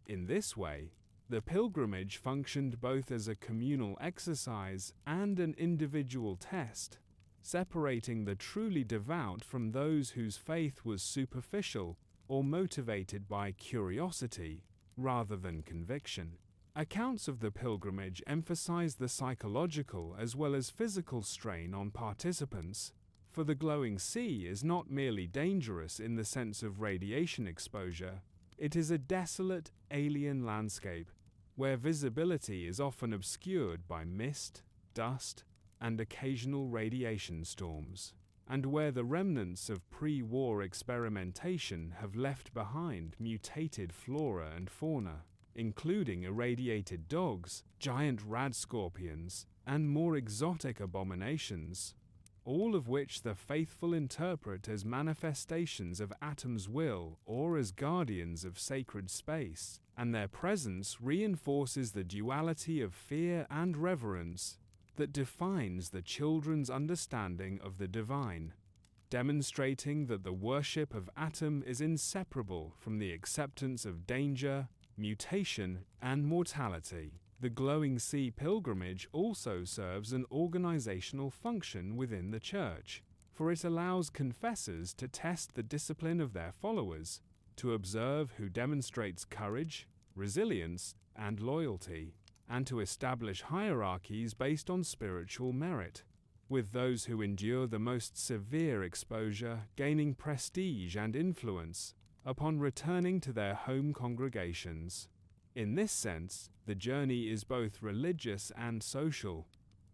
In this way, the pilgrimage functioned both as a communal exercise and an individual test, separating the truly devout from those whose faith was superficial or motivated by curiosity rather than conviction. Accounts of the pilgrimage emphasize the psychological as well as physical strain on participants, for the glowing sea is not merely dangerous in the sense of radiation exposure, it is a desolate, alien landscape where visibility is often obscured by mist, dust, and occasional radiation storms, and where the remnants of pre-war experimentation have left behind mutated flora and fauna, including irradiated dogs, giant rad scorpions, and more exotic abominations. all of which the faithful interpret as manifestations of Atom's will or as guardians of sacred space, and their presence reinforces the duality of fear and reverence that defines the children's understanding of the divine, demonstrating that the worship of Atom is inseparable from the acceptance of danger, mutation, and mortality. The Glowing Sea pilgrimage also serves an organizational function within the Church, for it allows confessors to test the discipline of their followers, to observe who demonstrates courage, resilience, and loyalty, and to establish hierarchies based on spiritual merit, with those who endure the most severe exposure gaining prestige and influence upon returning to their home congregations. In this sense, the journey is both religious and social,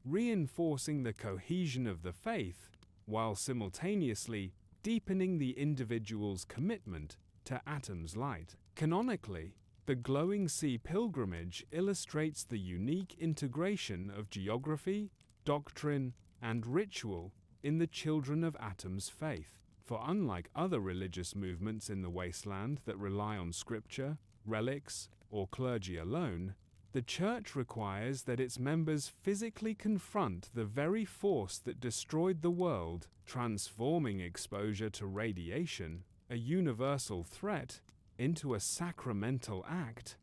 reinforcing the cohesion of the faith while simultaneously deepening the individual's commitment to Atom's light. Canonically, the Glowing Sea pilgrimage illustrates the unique integration of geography, doctrine, and ritual in the children of Atom's faith. For unlike other religious movements in the wasteland that rely on scripture, relics, or clergy alone, the Church requires that its members physically confront the very force that destroyed the world, transforming exposure to radiation, a universal threat, into a sacramental act,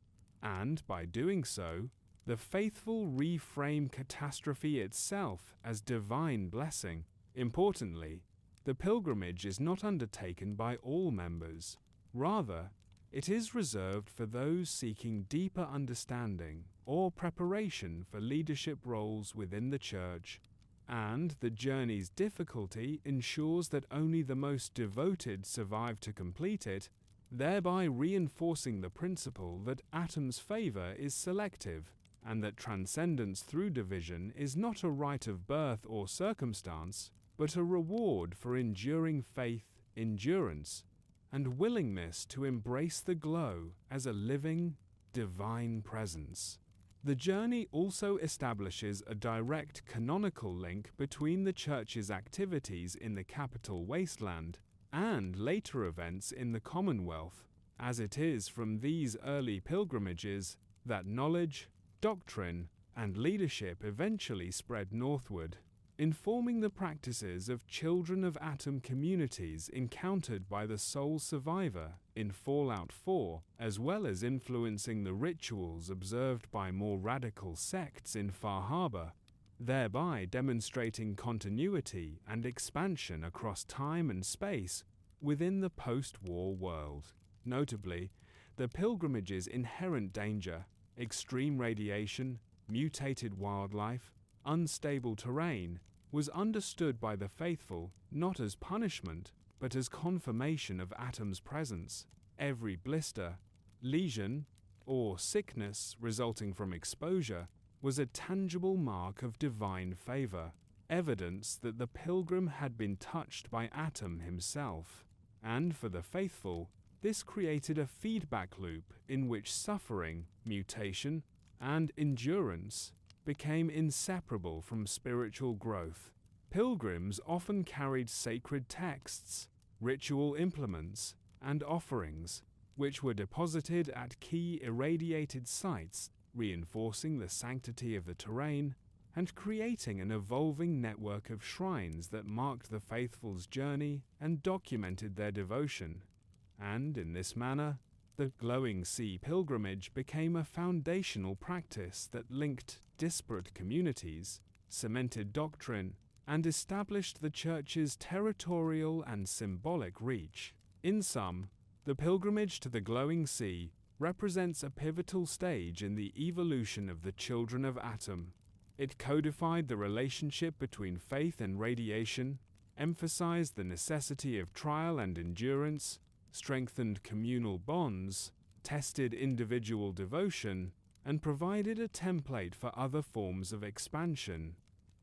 and by doing so, the faithful reframe catastrophe itself as divine blessing. Importantly, the pilgrimage is not undertaken by all members. Rather, it is reserved for those seeking deeper understanding or preparation for leadership roles within the Church, and the journey's difficulty ensures that only the most devoted survive to complete it, thereby reinforcing the principle that Atom's favor is selective, and that transcendence through division is not a right of birth or circumstance, but a reward for enduring faith, endurance, and willingness to embrace the glow as a living, divine presence. The journey also establishes a direct canonical link between the Church's activities in the Capital Wasteland and later events in the Commonwealth, as it is from these early pilgrimages that knowledge, doctrine, and leadership eventually spread northward, informing the practices of children of Atom communities encountered by the sole survivor in Fallout 4, as well as influencing the rituals observed by more radical sects in Far Harbor, thereby demonstrating continuity and expansion across time and space within the post-war world. Notably, the pilgrimage's inherent danger, extreme radiation, mutated wildlife, unstable terrain, was understood by the faithful not as punishment, but as confirmation of Atom's presence. Every blister, lesion, or sickness resulting from exposure was a tangible mark of divine favor, evidence that the pilgrim had been touched by Atom himself. And for the faithful, this created a feedback loop in which suffering, mutation, and endurance became inseparable from spiritual growth. Pilgrims often carried sacred texts, ritual implements, and offerings, which were deposited at key irradiated sites, reinforcing the sanctity of the terrain and creating an evolving network of shrines that marked the faithful's journey and documented their devotion. And in this manner, the Glowing Sea pilgrimage became a foundational practice that linked disparate communities, cemented doctrine, and established the Church's territorial and symbolic reach. In sum, the pilgrimage to the Glowing Sea represents a pivotal stage in the evolution of the children of Atom. It codified the relationship between faith and radiation, emphasized the necessity of trial and endurance, strengthened communal bonds, tested individual devotion, and provided a template for other forms of expansion,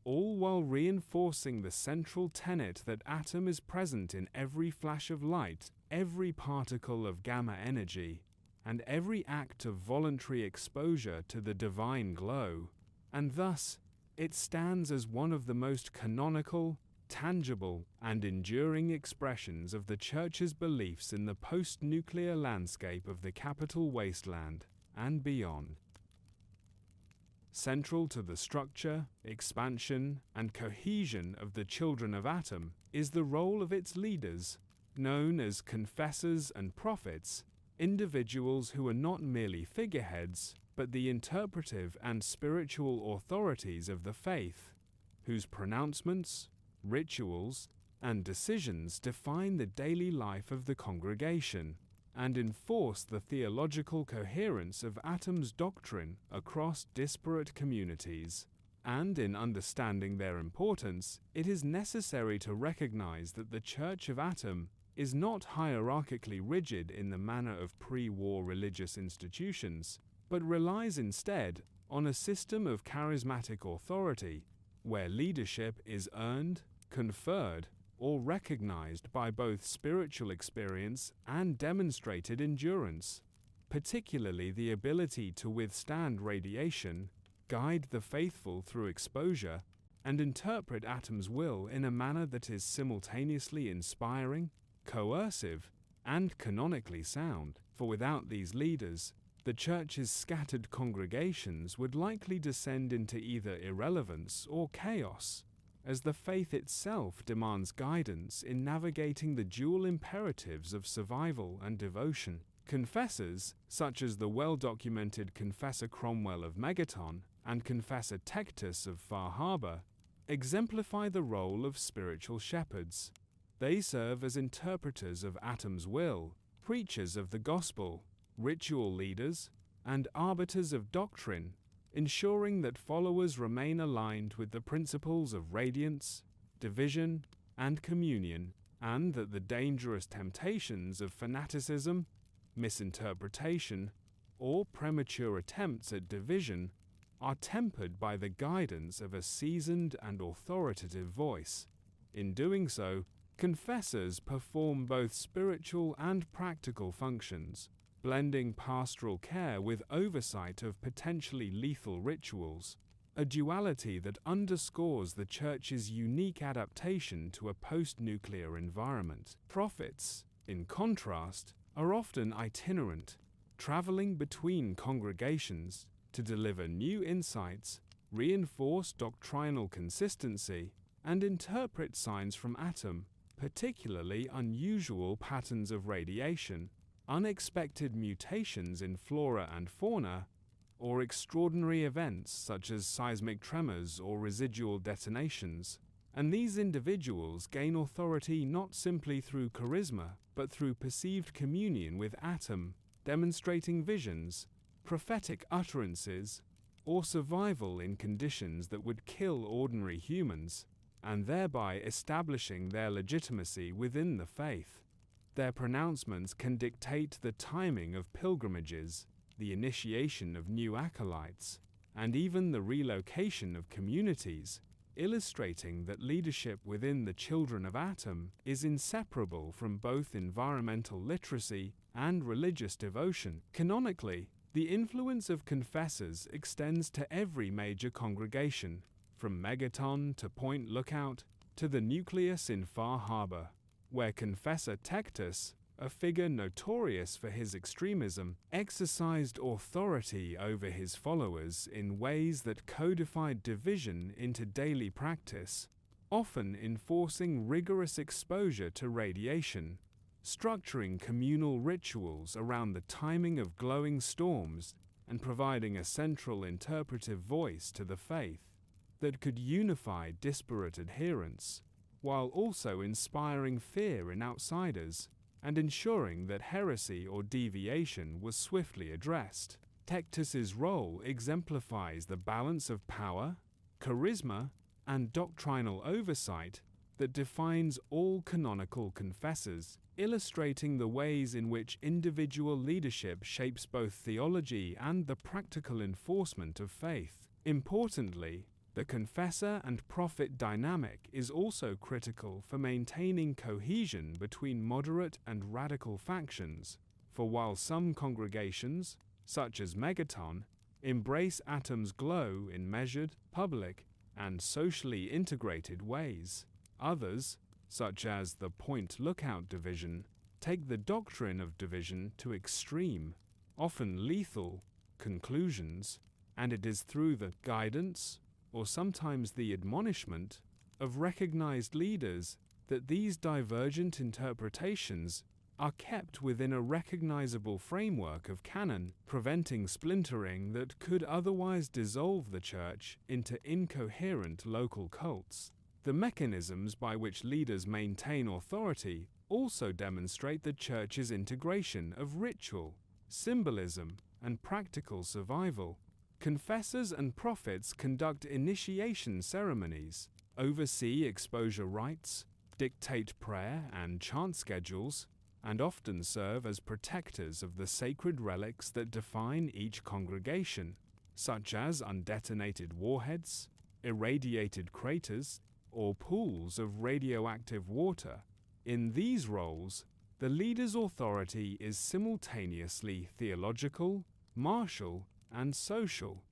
all while reinforcing the central tenet that Atom is present in every flash of light, every particle of gamma energy, and every act of voluntary exposure to the divine glow, and thus it stands as one of the most canonical, tangible, and enduring expressions of the Church's beliefs in the post-nuclear landscape of the Capital Wasteland and beyond. Central to the structure, expansion, and cohesion of the Children of Atom is the role of its leaders, known as confessors and prophets, individuals who are not merely figureheads, but the interpretive and spiritual authorities of the faith, whose pronouncements, rituals, and decisions define the daily life of the congregation and enforce the theological coherence of Atom's doctrine across disparate communities. And in understanding their importance, it is necessary to recognize that the Church of Atom is not hierarchically rigid in the manner of pre-war religious institutions, but relies instead on a system of charismatic authority, where leadership is earned, conferred, or recognized by both spiritual experience and demonstrated endurance, particularly the ability to withstand radiation, guide the faithful through exposure, and interpret Atom's will in a manner that is simultaneously inspiring, coercive, and canonically sound. For without these leaders, the Church's scattered congregations would likely descend into either irrelevance or chaos, as the faith itself demands guidance in navigating the dual imperatives of survival and devotion. Confessors, such as the well-documented Confessor Cromwell of Megaton and Confessor Tectus of Far Harbor, exemplify the role of spiritual shepherds. They serve as interpreters of Atom's will, preachers of the gospel, ritual leaders, and arbiters of doctrine, ensuring that followers remain aligned with the principles of radiance, division, and communion, and that the dangerous temptations of fanaticism, misinterpretation, or premature attempts at division are tempered by the guidance of a seasoned and authoritative voice. In doing so, confessors perform both spiritual and practical functions, blending pastoral care with oversight of potentially lethal rituals, a duality that underscores the Church's unique adaptation to a post-nuclear environment. Prophets, in contrast, are often itinerant, traveling between congregations to deliver new insights, reinforce doctrinal consistency, and interpret signs from Atom, particularly unusual patterns of radiation, unexpected mutations in flora and fauna, or extraordinary events such as seismic tremors or residual detonations. And these individuals gain authority not simply through charisma, but through perceived communion with Atom, demonstrating visions, prophetic utterances, or survival in conditions that would kill ordinary humans, and thereby establishing their legitimacy within the faith. Their pronouncements can dictate the timing of pilgrimages, the initiation of new acolytes, and even the relocation of communities, illustrating that leadership within the Children of Atom is inseparable from both environmental literacy and religious devotion. Canonically, the influence of confessors extends to every major congregation, from Megaton to Point Lookout to the Nucleus in Far Harbor, where Confessor Tectus, a figure notorious for his extremism, exercised authority over his followers in ways that codified division into daily practice, often enforcing rigorous exposure to radiation, structuring communal rituals around the timing of glowing storms, and providing a central interpretive voice to the faith that could unify disparate adherents, while also inspiring fear in outsiders and ensuring that heresy or deviation was swiftly addressed. Tectus's role exemplifies the balance of power, charisma, and doctrinal oversight that defines all canonical confessors, illustrating the ways in which individual leadership shapes both theology and the practical enforcement of faith. Importantly, the confessor and prophet dynamic is also critical for maintaining cohesion between moderate and radical factions, for while some congregations, such as Megaton, embrace Atom's glow in measured, public, and socially integrated ways, Others, such as the Point Lookout division, take the doctrine of division to extreme, often lethal, conclusions, and it is through the guidance, or sometimes the admonishment, of recognized leaders that these divergent interpretations are kept within a recognizable framework of canon, preventing splintering that could otherwise dissolve the Church into incoherent local cults. The mechanisms by which leaders maintain authority also demonstrate the Church's integration of ritual, symbolism, and practical survival. Confessors and prophets conduct initiation ceremonies, oversee exposure rites, dictate prayer and chant schedules, and often serve as protectors of the sacred relics that define each congregation, such as undetonated warheads, irradiated craters, or pools of radioactive water. In these roles, the leader's authority is simultaneously theological, martial, and social,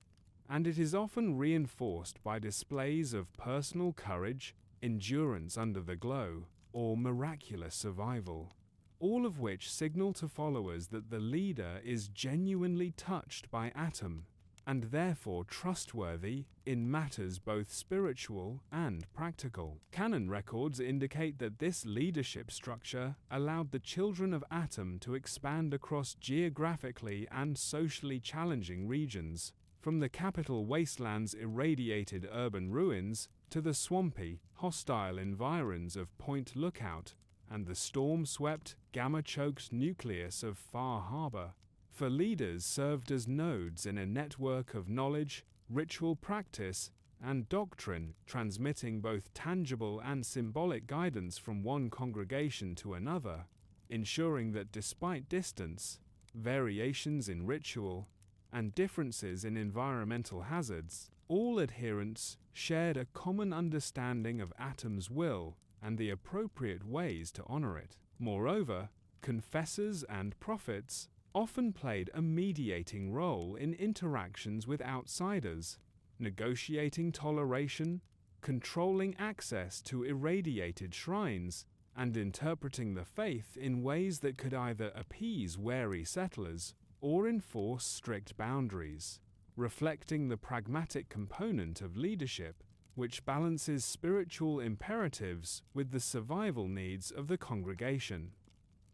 and it is often reinforced by displays of personal courage, endurance under the glow, or miraculous survival, all of which signal to followers that the leader is genuinely touched by Atom, and therefore trustworthy in matters both spiritual and practical. Canon records indicate that this leadership structure allowed the children of Atom to expand across geographically and socially challenging regions, from the Capital Wasteland's irradiated urban ruins to the swampy, hostile environs of Point Lookout and the storm-swept, gamma-choked nucleus of Far Harbor. For leaders served as nodes in a network of knowledge, ritual practice, and doctrine, transmitting both tangible and symbolic guidance from one congregation to another, ensuring that despite distance, variations in ritual, and differences in environmental hazards, all adherents shared a common understanding of Atom's will and the appropriate ways to honor it. Moreover, confessors and prophets often played a mediating role in interactions with outsiders, negotiating toleration, controlling access to irradiated shrines, and interpreting the faith in ways that could either appease wary settlers or enforce strict boundaries, reflecting the pragmatic component of leadership, which balances spiritual imperatives with the survival needs of the congregation.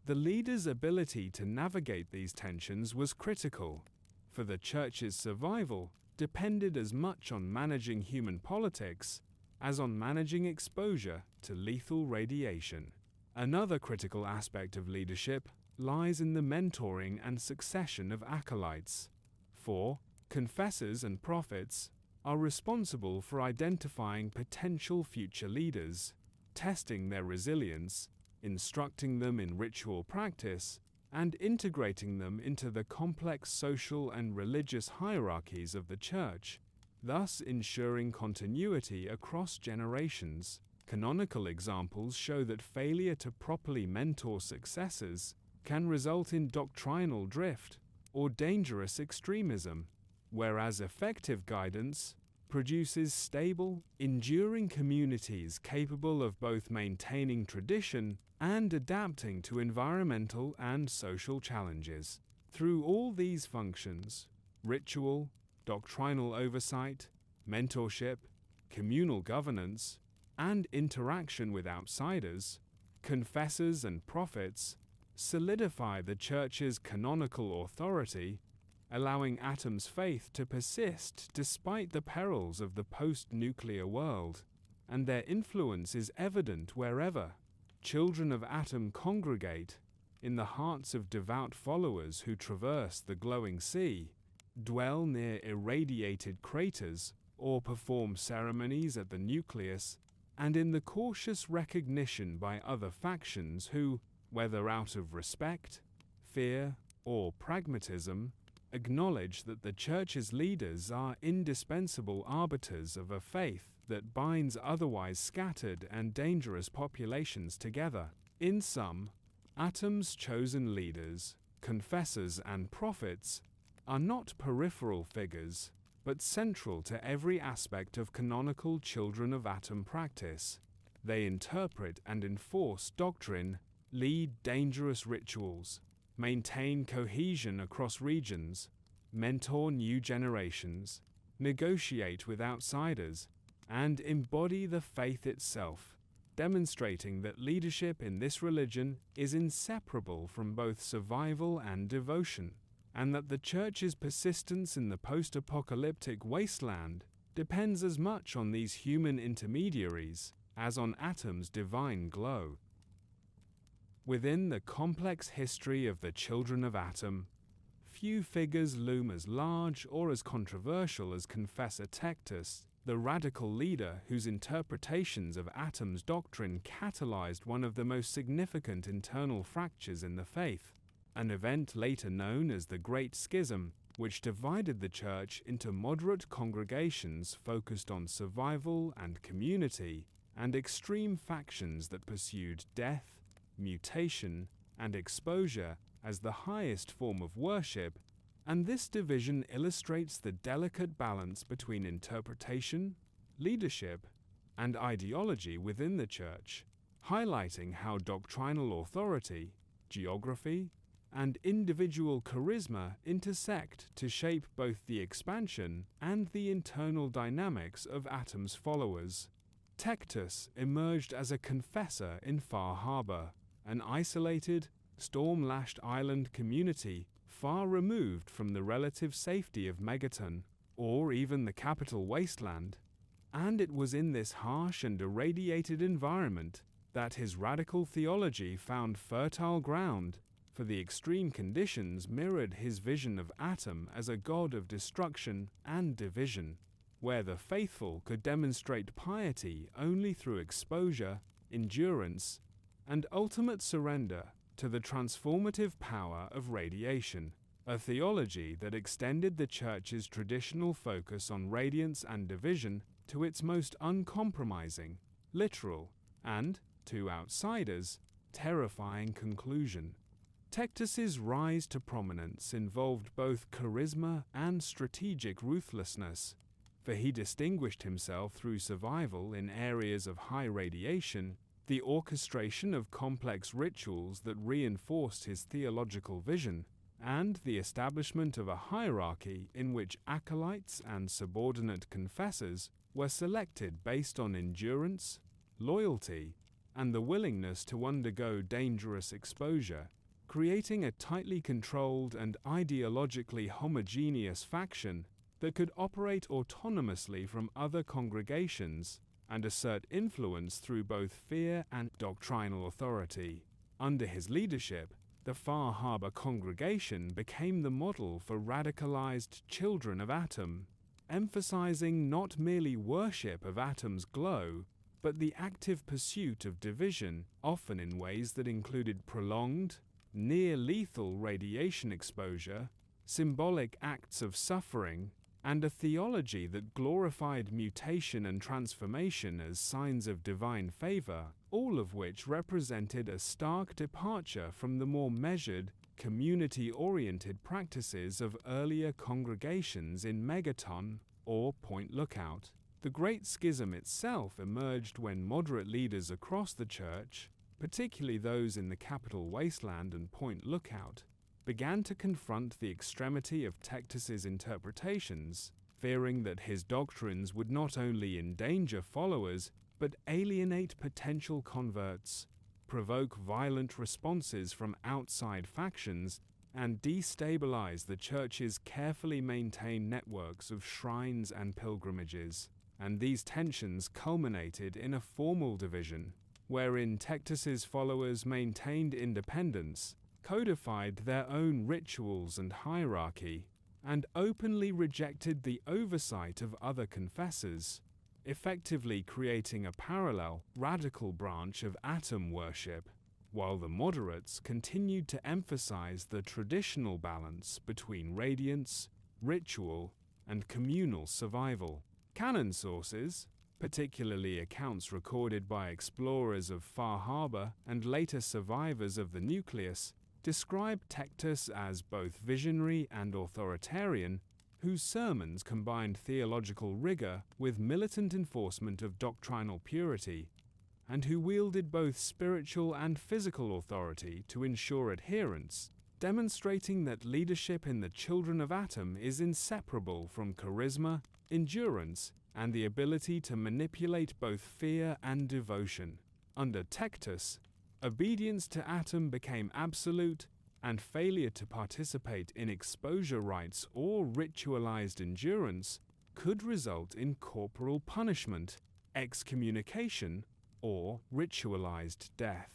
The leader's ability to navigate these tensions was critical, for the Church's survival depended as much on managing human politics as on managing exposure to lethal radiation. Another critical aspect of leadership lies in the mentoring and succession of acolytes. For confessors and prophets are responsible for identifying potential future leaders, testing their resilience, instructing them in ritual practice, and integrating them into the complex social and religious hierarchies of the Church, thus ensuring continuity across generations. Canonical examples show that failure to properly mentor successors can result in doctrinal drift or dangerous extremism, whereas effective guidance produces stable, enduring communities capable of both maintaining tradition and adapting to environmental and social challenges. Through all these functions, ritual, doctrinal oversight, mentorship, communal governance, and interaction with outsiders, confessors and prophets solidify the Church's canonical authority, allowing Atom's faith to persist despite the perils of the post-nuclear world, and their influence is evident wherever children of Atom congregate, in the hearts of devout followers who traverse the glowing sea, dwell near irradiated craters, or perform ceremonies at the Nucleus, and in the cautious recognition by other factions who, whether out of respect, fear, or pragmatism, acknowledge that the Church's leaders are indispensable arbiters of a faith that binds otherwise scattered and dangerous populations together. In sum, Atom's chosen leaders, confessors and prophets, are not peripheral figures, but central to every aspect of canonical Children of Atom practice. They interpret and enforce doctrine, lead dangerous rituals, maintain cohesion across regions, mentor new generations, negotiate with outsiders, and embody the faith itself, demonstrating that leadership in this religion is inseparable from both survival and devotion, and that the Church's persistence in the post-apocalyptic wasteland depends as much on these human intermediaries as on Atom's divine glow. Within the complex history of the children of Atom, few figures loom as large or as controversial as Confessor Tectus, the radical leader whose interpretations of Atom's doctrine catalyzed one of the most significant internal fractures in the faith, an event later known as the Great Schism, which divided the Church into moderate congregations focused on survival and community, and extreme factions that pursued death, mutation, and exposure as the highest form of worship, and this division illustrates the delicate balance between interpretation, leadership, and ideology within the Church, highlighting how doctrinal authority, geography, and individual charisma intersect to shape both the expansion and the internal dynamics of Atom's followers. Tectus emerged as a confessor in Far Harbor, an isolated, storm-lashed island community far removed from the relative safety of Megaton, or even the Capital Wasteland, and it was in this harsh and irradiated environment that his radical theology found fertile ground, for the extreme conditions mirrored his vision of Atom as a god of destruction and division, where the faithful could demonstrate piety only through exposure, endurance, and ultimate surrender to the transformative power of radiation, a theology that extended the Church's traditional focus on radiance and division to its most uncompromising, literal, and, to outsiders, terrifying conclusion. Tectus's rise to prominence involved both charisma and strategic ruthlessness, for he distinguished himself through survival in areas of high radiation, the orchestration of complex rituals that reinforced his theological vision, and the establishment of a hierarchy in which acolytes and subordinate confessors were selected based on endurance, loyalty, and the willingness to undergo dangerous exposure, creating a tightly controlled and ideologically homogeneous faction that could operate autonomously from other congregations and assert influence through both fear and doctrinal authority. Under his leadership, the Far Harbor congregation became the model for radicalized children of Atom, emphasizing not merely worship of Atom's glow, but the active pursuit of division, often in ways that included prolonged, near-lethal radiation exposure, symbolic acts of suffering, and a theology that glorified mutation and transformation as signs of divine favor, all of which represented a stark departure from the more measured, community-oriented practices of earlier congregations in Megaton or Point Lookout. The Great Schism itself emerged when moderate leaders across the Church, particularly those in the Capital Wasteland and Point Lookout, began to confront the extremity of Tectus's interpretations, fearing that his doctrines would not only endanger followers, but alienate potential converts, provoke violent responses from outside factions, and destabilize the Church's carefully maintained networks of shrines and pilgrimages. And these tensions culminated in a formal division, wherein Tectus's followers maintained independence, codified their own rituals and hierarchy, and openly rejected the oversight of other confessors, effectively creating a parallel, radical branch of Atom worship, while the moderates continued to emphasize the traditional balance between radiance, ritual, and communal survival. Canon sources, particularly accounts recorded by explorers of Far Harbor and later survivors of the Nucleus, describe Tectus as both visionary and authoritarian, whose sermons combined theological rigor with militant enforcement of doctrinal purity. and who wielded both spiritual and physical authority to ensure adherence, demonstrating that leadership in the children of Atom is inseparable from charisma, endurance, and the ability to manipulate both fear and devotion. Under Tectus, obedience to Atom became absolute, and failure to participate in exposure rites or ritualized endurance could result in corporal punishment, excommunication, or ritualized death.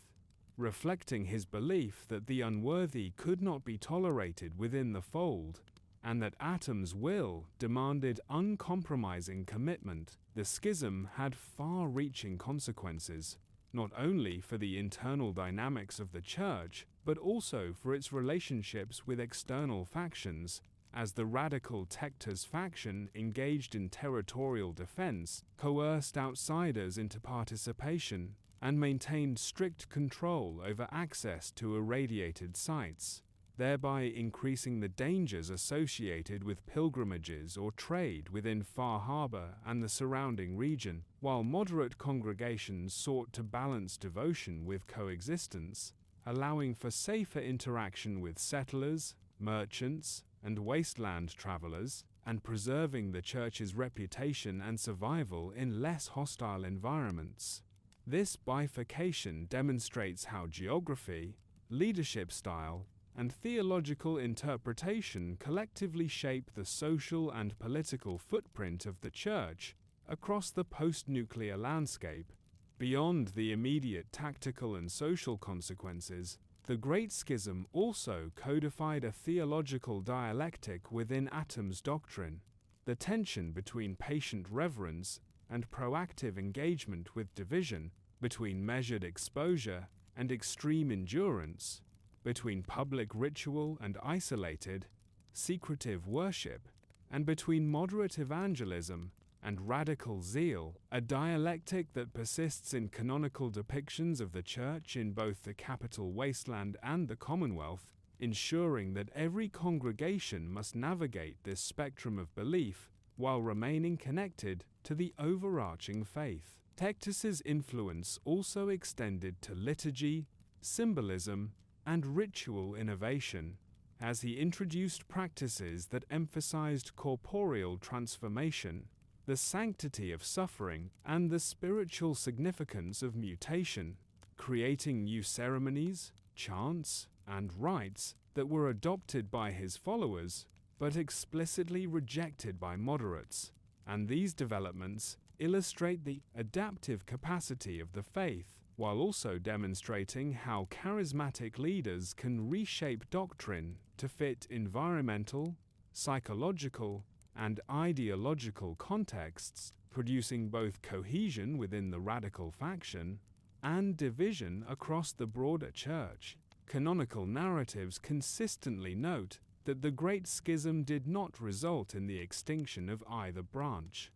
Reflecting his belief that the unworthy could not be tolerated within the fold, and that Atom's will demanded uncompromising commitment, the schism had far-reaching consequences, not only for the internal dynamics of the Church, but also for its relationships with external factions, as the radical Tectus faction engaged in territorial defense, coerced outsiders into participation, and maintained strict control over access to irradiated sites, thereby increasing the dangers associated with pilgrimages or trade within Far Harbor and the surrounding region. While moderate congregations sought to balance devotion with coexistence, allowing for safer interaction with settlers, merchants, and wasteland travelers, and preserving the Church's reputation and survival in less hostile environments. This bifurcation demonstrates how geography, leadership style, and theological interpretation collectively shape the social and political footprint of the Church across the post-nuclear landscape. Beyond the immediate tactical and social consequences, the Great Schism also codified a theological dialectic within Atom's doctrine. The tension between patient reverence and proactive engagement with division, between measured exposure and extreme endurance, between public ritual and isolated, secretive worship, and between moderate evangelism and radical zeal, a dialectic that persists in canonical depictions of the Church in both the Capital Wasteland and the Commonwealth, ensuring that every congregation must navigate this spectrum of belief while remaining connected to the overarching faith. Tectus's influence also extended to liturgy, symbolism, and ritual innovation, as he introduced practices that emphasized corporeal transformation, the sanctity of suffering, and the spiritual significance of mutation, creating new ceremonies, chants, and rites that were adopted by his followers, but explicitly rejected by moderates. And these developments illustrate the adaptive capacity of the faith, while also demonstrating how charismatic leaders can reshape doctrine to fit environmental, psychological, and ideological contexts, producing both cohesion within the radical faction and division across the broader Church. Canonical narratives consistently note that the Great Schism did not result in the extinction of either branch.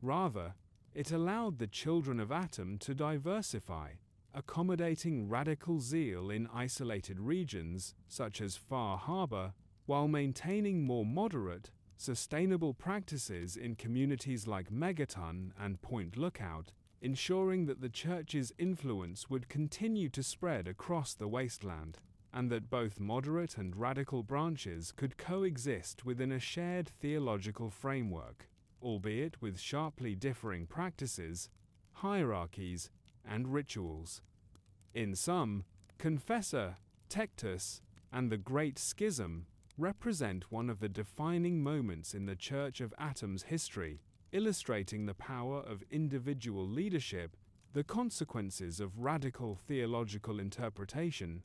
Rather, it allowed the children of Atom to diversify, accommodating radical zeal in isolated regions such as Far Harbor, while maintaining more moderate, sustainable practices in communities like Megaton and Point Lookout, ensuring that the Church's influence would continue to spread across the wasteland, and that both moderate and radical branches could coexist within a shared theological framework, albeit with sharply differing practices, hierarchies, and rituals. In sum, Confessor, Tectus, and the Great Schism represent one of the defining moments in the Church of Atom's history, illustrating the power of individual leadership, the consequences of radical theological interpretation,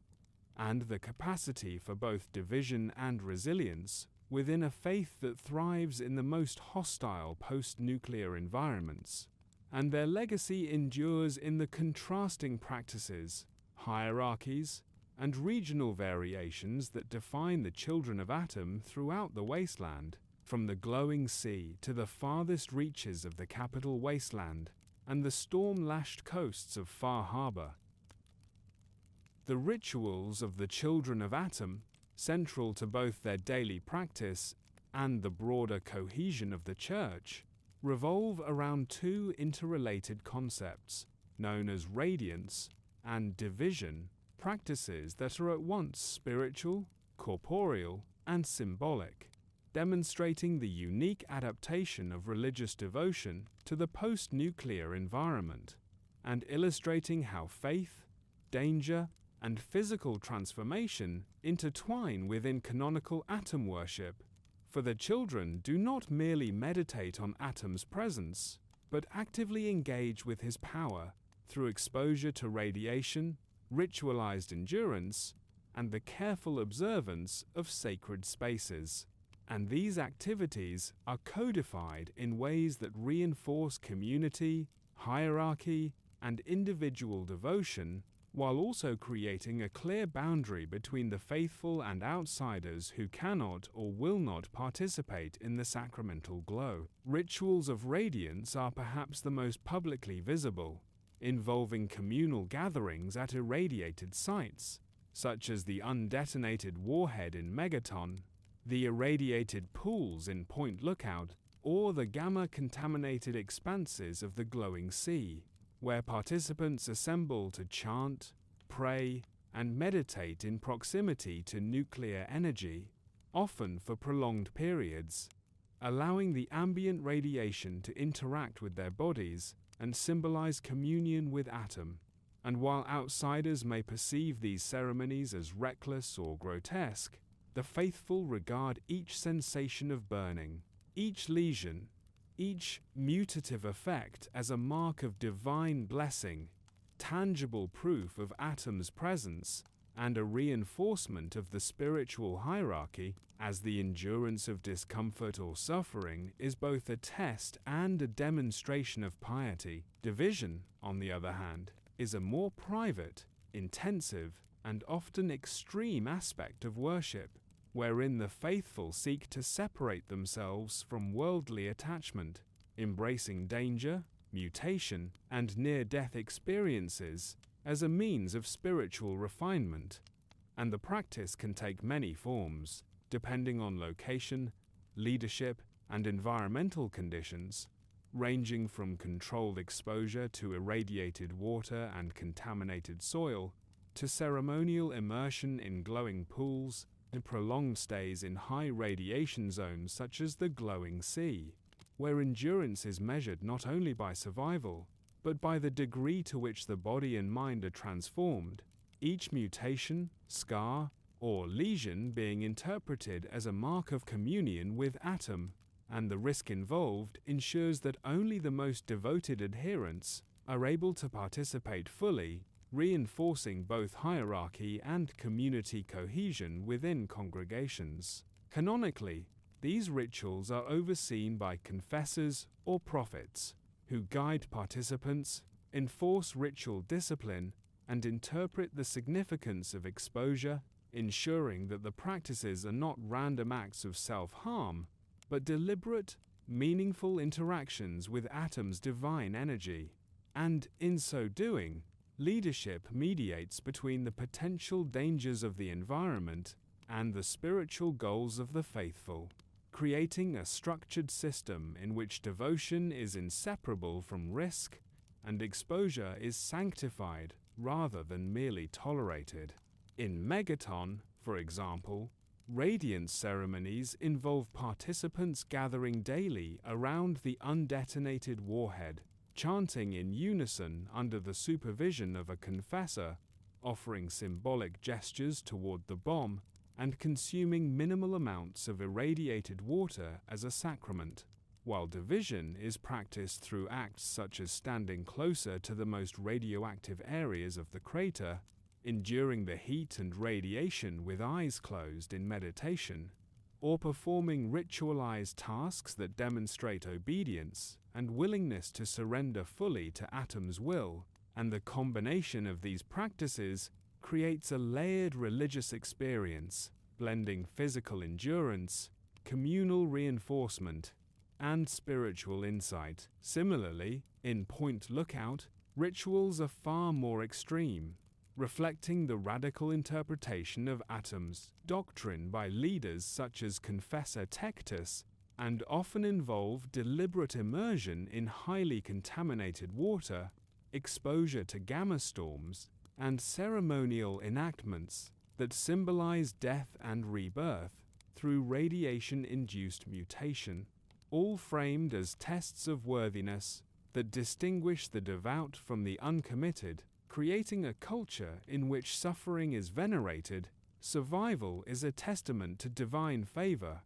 and the capacity for both division and resilience within a faith that thrives in the most hostile post-nuclear environments. And their legacy endures in the contrasting practices, hierarchies, and regional variations that define the children of Atom throughout the wasteland, from the glowing sea to the farthest reaches of the Capital Wasteland and the storm-lashed coasts of Far Harbor. The rituals of the children of Atom, central to both their daily practice and the broader cohesion of the Church, revolve around two interrelated concepts: known as radiance, and division, practices that are at once spiritual, corporeal, and symbolic, demonstrating the unique adaptation of religious devotion to the post-nuclear environment, and illustrating how faith, danger, and physical transformation intertwine within canonical atom worship. For the children do not merely meditate on Atom's presence, but actively engage with his power through exposure to radiation, ritualized endurance, and the careful observance of sacred spaces. And these activities are codified in ways that reinforce community, hierarchy, and individual devotion, while also creating a clear boundary between the faithful and outsiders who cannot or will not participate in the sacramental glow. Rituals of radiance are perhaps the most publicly visible, involving communal gatherings at irradiated sites, such as the undetonated warhead in Megaton, the irradiated pools in Point Lookout, or the gamma-contaminated expanses of the glowing sea, where participants assemble to chant, pray, and meditate in proximity to nuclear energy, often for prolonged periods, allowing the ambient radiation to interact with their bodies and symbolize communion with Atom. And while outsiders may perceive these ceremonies as reckless or grotesque, the faithful regard each sensation of burning, each lesion, each mutative effect as a mark of divine blessing, tangible proof of Atom's presence, and a reinforcement of the spiritual hierarchy, as the endurance of discomfort or suffering is both a test and a demonstration of piety. Division, on the other hand, is a more private, intensive, and often extreme aspect of worship, wherein the faithful seek to separate themselves from worldly attachment, embracing danger, mutation, and near-death experiences as a means of spiritual refinement. And the practice can take many forms, depending on location, leadership, and environmental conditions, ranging from controlled exposure to irradiated water and contaminated soil, to ceremonial immersion in glowing pools, and prolonged stays in high radiation zones such as the glowing sea, where endurance is measured not only by survival, but by the degree to which the body and mind are transformed, each mutation, scar, or lesion being interpreted as a mark of communion with Atom, and the risk involved ensures that only the most devoted adherents are able to participate fully, reinforcing both hierarchy and community cohesion within congregations. Canonically, these rituals are overseen by confessors or prophets, who guide participants, enforce ritual discipline, and interpret the significance of exposure, ensuring that the practices are not random acts of self-harm, but deliberate, meaningful interactions with Atom's divine energy. And in so doing, leadership mediates between the potential dangers of the environment and the spiritual goals of the faithful, creating a structured system in which devotion is inseparable from risk and exposure is sanctified rather than merely tolerated. In Megaton, for example, radiance ceremonies involve participants gathering daily around the undetonated warhead, chanting in unison under the supervision of a confessor, offering symbolic gestures toward the bomb, and consuming minimal amounts of irradiated water as a sacrament, while division is practiced through acts such as standing closer to the most radioactive areas of the crater, enduring the heat and radiation with eyes closed in meditation, or performing ritualized tasks that demonstrate obedience and willingness to surrender fully to Atom's will, and the combination of these practices creates a layered religious experience, blending physical endurance, communal reinforcement, and spiritual insight. Similarly, in Point Lookout, rituals are far more extreme, reflecting the radical interpretation of Atom's doctrine by leaders such as Confessor Tectus, and often involve deliberate immersion in highly contaminated water, exposure to gamma storms, and ceremonial enactments that symbolize death and rebirth through radiation-induced mutation, all framed as tests of worthiness that distinguish the devout from the uncommitted, creating a culture in which suffering is venerated, survival is a testament to divine favor,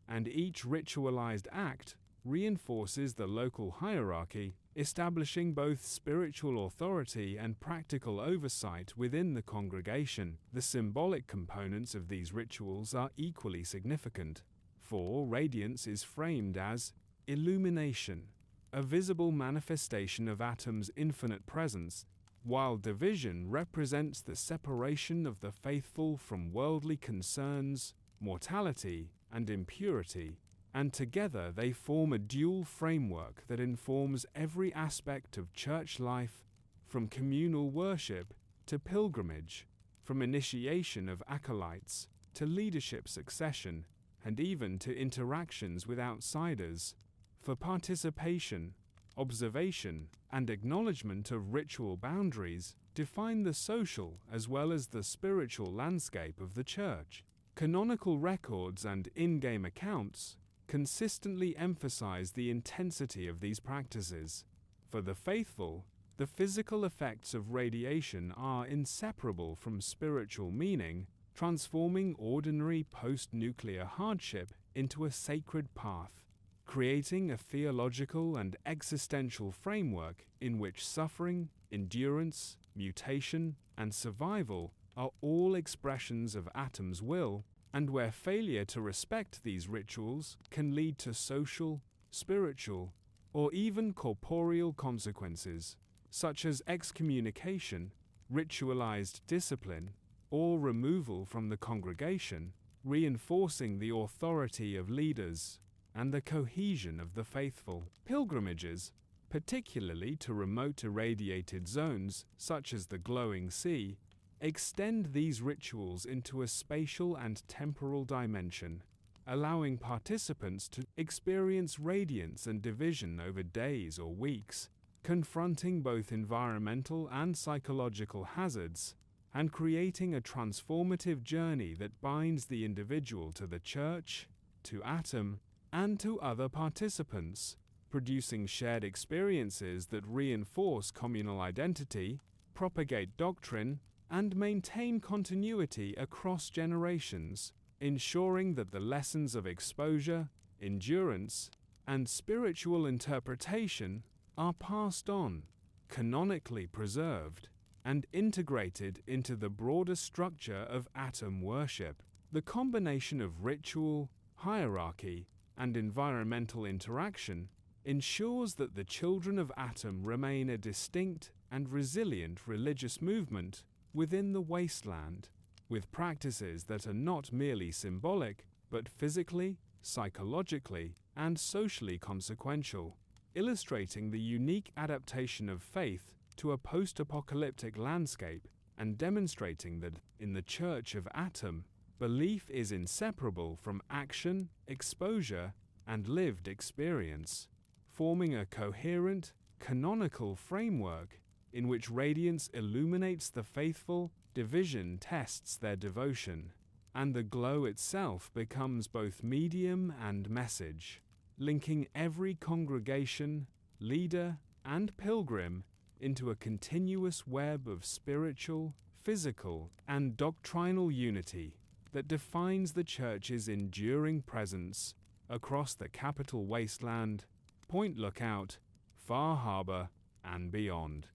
and each ritualized act reinforces the local hierarchy, establishing both spiritual authority and practical oversight within the congregation. The symbolic components of these rituals are equally significant, for radiance is framed as illumination, a visible manifestation of Atom's infinite presence, while division represents the separation of the faithful from worldly concerns, mortality, and impurity, and together they form a dual framework that informs every aspect of church life, from communal worship to pilgrimage, from initiation of acolytes to leadership succession, and even to interactions with outsiders. For participation, observation, and acknowledgement of ritual boundaries define the social as well as the spiritual landscape of the church. Canonical records and in-game accounts consistently emphasize the intensity of these practices. For the faithful, the physical effects of radiation are inseparable from spiritual meaning, transforming ordinary post-nuclear hardship into a sacred path, creating a theological and existential framework in which suffering, endurance, mutation, and survival are all expressions of Atom's will, and where failure to respect these rituals can lead to social, spiritual, or even corporeal consequences, such as excommunication, ritualized discipline, or removal from the congregation, reinforcing the authority of leaders and the cohesion of the faithful. Pilgrimages, particularly to remote irradiated zones such as the glowing sea, extend these rituals into a spatial and temporal dimension, allowing participants to experience radiance and division over days or weeks, confronting both environmental and psychological hazards, and creating a transformative journey that binds the individual to the church, to Atom, and to other participants, producing shared experiences that reinforce communal identity, propagate doctrine, and maintain continuity across generations, ensuring that the lessons of exposure, endurance, and spiritual interpretation are passed on, canonically preserved, and integrated into the broader structure of Atom worship. The combination of ritual, hierarchy, and environmental interaction ensures that the children of Atom remain a distinct and resilient religious movement within the wasteland, with practices that are not merely symbolic, but physically, psychologically, and socially consequential, illustrating the unique adaptation of faith to a post-apocalyptic landscape and demonstrating that, in the Church of Atom, belief is inseparable from action, exposure, and lived experience, forming a coherent, canonical framework in which radiance illuminates the faithful, division tests their devotion, and the glow itself becomes both medium and message, linking every congregation, leader, and pilgrim into a continuous web of spiritual, physical, and doctrinal unity that defines the Church's enduring presence across the Capital Wasteland, Point Lookout, Far Harbor, and beyond.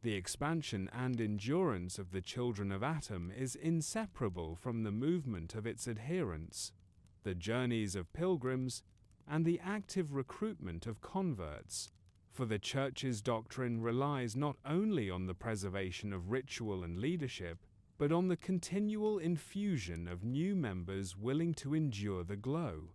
The expansion and endurance of the children of Atom is inseparable from the movement of its adherents, the journeys of pilgrims, and the active recruitment of converts, for the Church's doctrine relies not only on the preservation of ritual and leadership, but on the continual infusion of new members willing to endure the glow,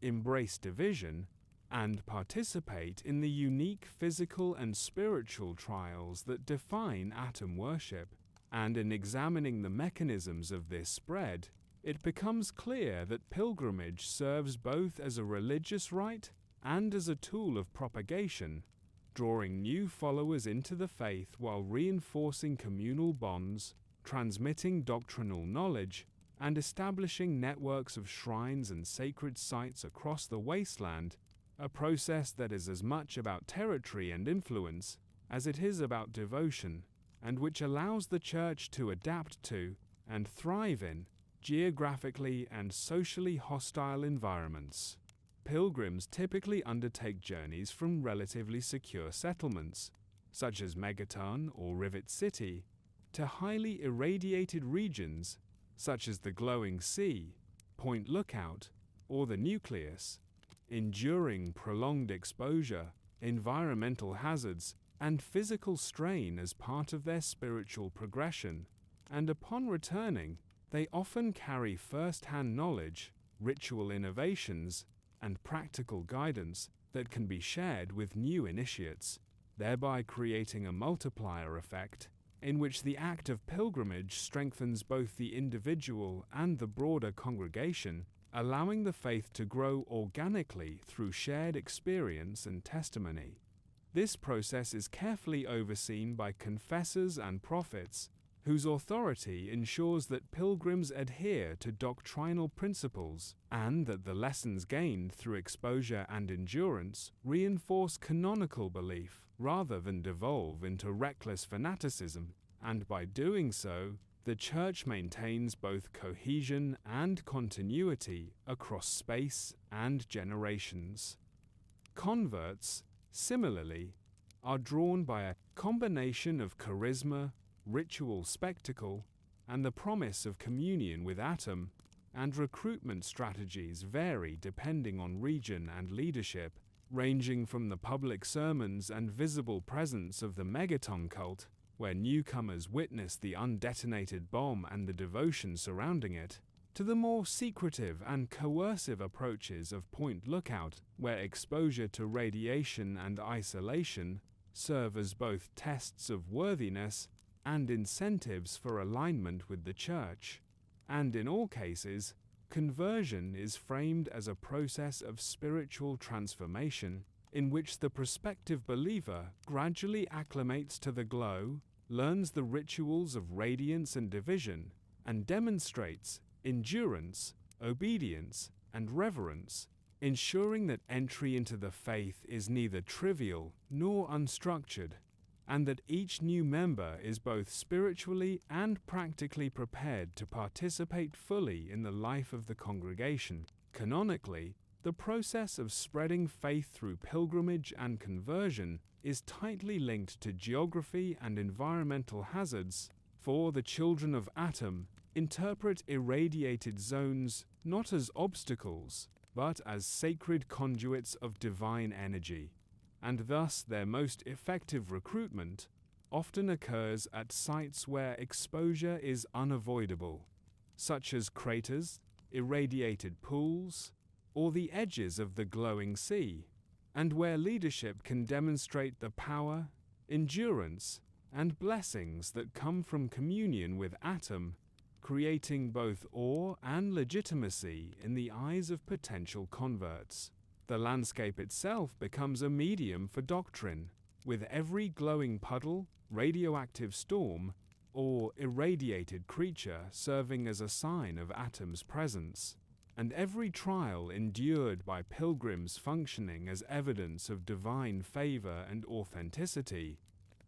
embrace division, and participate in the unique physical and spiritual trials that define Atom worship. And in examining the mechanisms of this spread, it becomes clear that pilgrimage serves both as a religious rite and as a tool of propagation, drawing new followers into the faith while reinforcing communal bonds, transmitting doctrinal knowledge, and establishing networks of shrines and sacred sites across the wasteland, a process that is as much about territory and influence as it is about devotion, and which allows the Church to adapt to and thrive in geographically and socially hostile environments. Pilgrims typically undertake journeys from relatively secure settlements, such as Megaton or Rivet City, to highly irradiated regions, such as the Glowing Sea, Point Lookout, or the Nucleus, enduring prolonged exposure, environmental hazards, and physical strain as part of their spiritual progression, and upon returning, they often carry first-hand knowledge, ritual innovations, and practical guidance that can be shared with new initiates, thereby creating a multiplier effect in which the act of pilgrimage strengthens both the individual and the broader congregation, allowing the faith to grow organically through shared experience and testimony. This process is carefully overseen by confessors and prophets, whose authority ensures that pilgrims adhere to doctrinal principles and that the lessons gained through exposure and endurance reinforce canonical belief rather than devolve into reckless fanaticism, and by doing so, the Church maintains both cohesion and continuity across space and generations. Converts, similarly, are drawn by a combination of charisma, ritual spectacle, and the promise of communion with Atom, and recruitment strategies vary depending on region and leadership, ranging from the public sermons and visible presence of the Megaton cult, where newcomers witness the undetonated bomb and the devotion surrounding it, to the more secretive and coercive approaches of Point Lookout, where exposure to radiation and isolation serve as both tests of worthiness and incentives for alignment with the Church. And in all cases, conversion is framed as a process of spiritual transformation in which the prospective believer gradually acclimates to the glow, learns the rituals of radiance and division, and demonstrates endurance, obedience, and reverence, ensuring that entry into the faith is neither trivial nor unstructured, and that each new member is both spiritually and practically prepared to participate fully in the life of the congregation. Canonically, the process of spreading faith through pilgrimage and conversion is tightly linked to geography and environmental hazards, for the children of Atom interpret irradiated zones not as obstacles, but as sacred conduits of divine energy, and thus their most effective recruitment often occurs at sites where exposure is unavoidable, such as craters, irradiated pools, or the edges of the glowing sea, and where leadership can demonstrate the power, endurance, and blessings that come from communion with Atom, creating both awe and legitimacy in the eyes of potential converts. The landscape itself becomes a medium for doctrine, with every glowing puddle, radioactive storm, or irradiated creature serving as a sign of Atom's presence, and every trial endured by pilgrims functioning as evidence of divine favor and authenticity,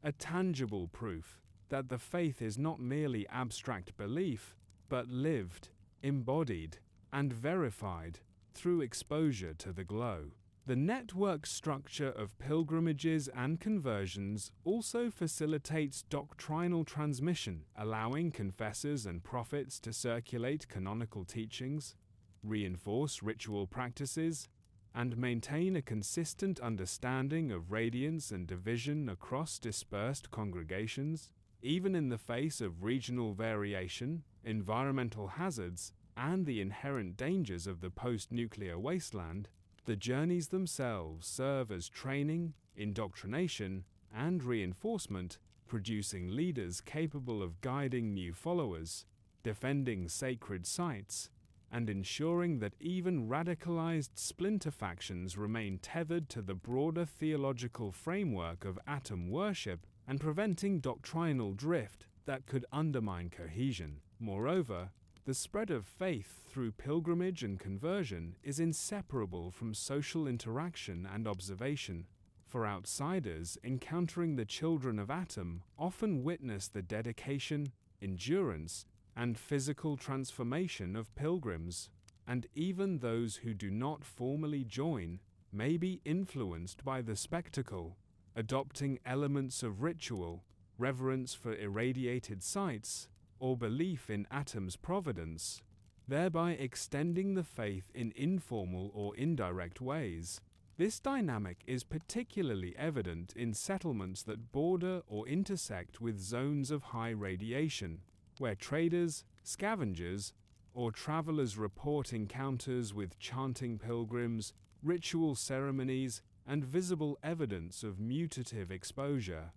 a tangible proof that the faith is not merely abstract belief, but lived, embodied, and verified through exposure to the glow. The network structure of pilgrimages and conversions also facilitates doctrinal transmission, allowing confessors and prophets to circulate canonical teachings, reinforce ritual practices, and maintain a consistent understanding of radiance and division across dispersed congregations, even in the face of regional variation, environmental hazards, and the inherent dangers of the post-nuclear wasteland. The journeys themselves serve as training, indoctrination, and reinforcement, producing leaders capable of guiding new followers, defending sacred sites, and ensuring that even radicalized splinter factions remain tethered to the broader theological framework of atom worship and preventing doctrinal drift that could undermine cohesion. Moreover, the spread of faith through pilgrimage and conversion is inseparable from social interaction and observation. For outsiders, encountering the children of Atom often witness the dedication, endurance, and physical transformation of pilgrims, and even those who do not formally join may be influenced by the spectacle, adopting elements of ritual, reverence for irradiated sites, or belief in Atom's providence, thereby extending the faith in informal or indirect ways. This dynamic is particularly evident in settlements that border or intersect with zones of high radiation, where traders, scavengers, or travelers report encounters with chanting pilgrims, ritual ceremonies, and visible evidence of mutative exposure.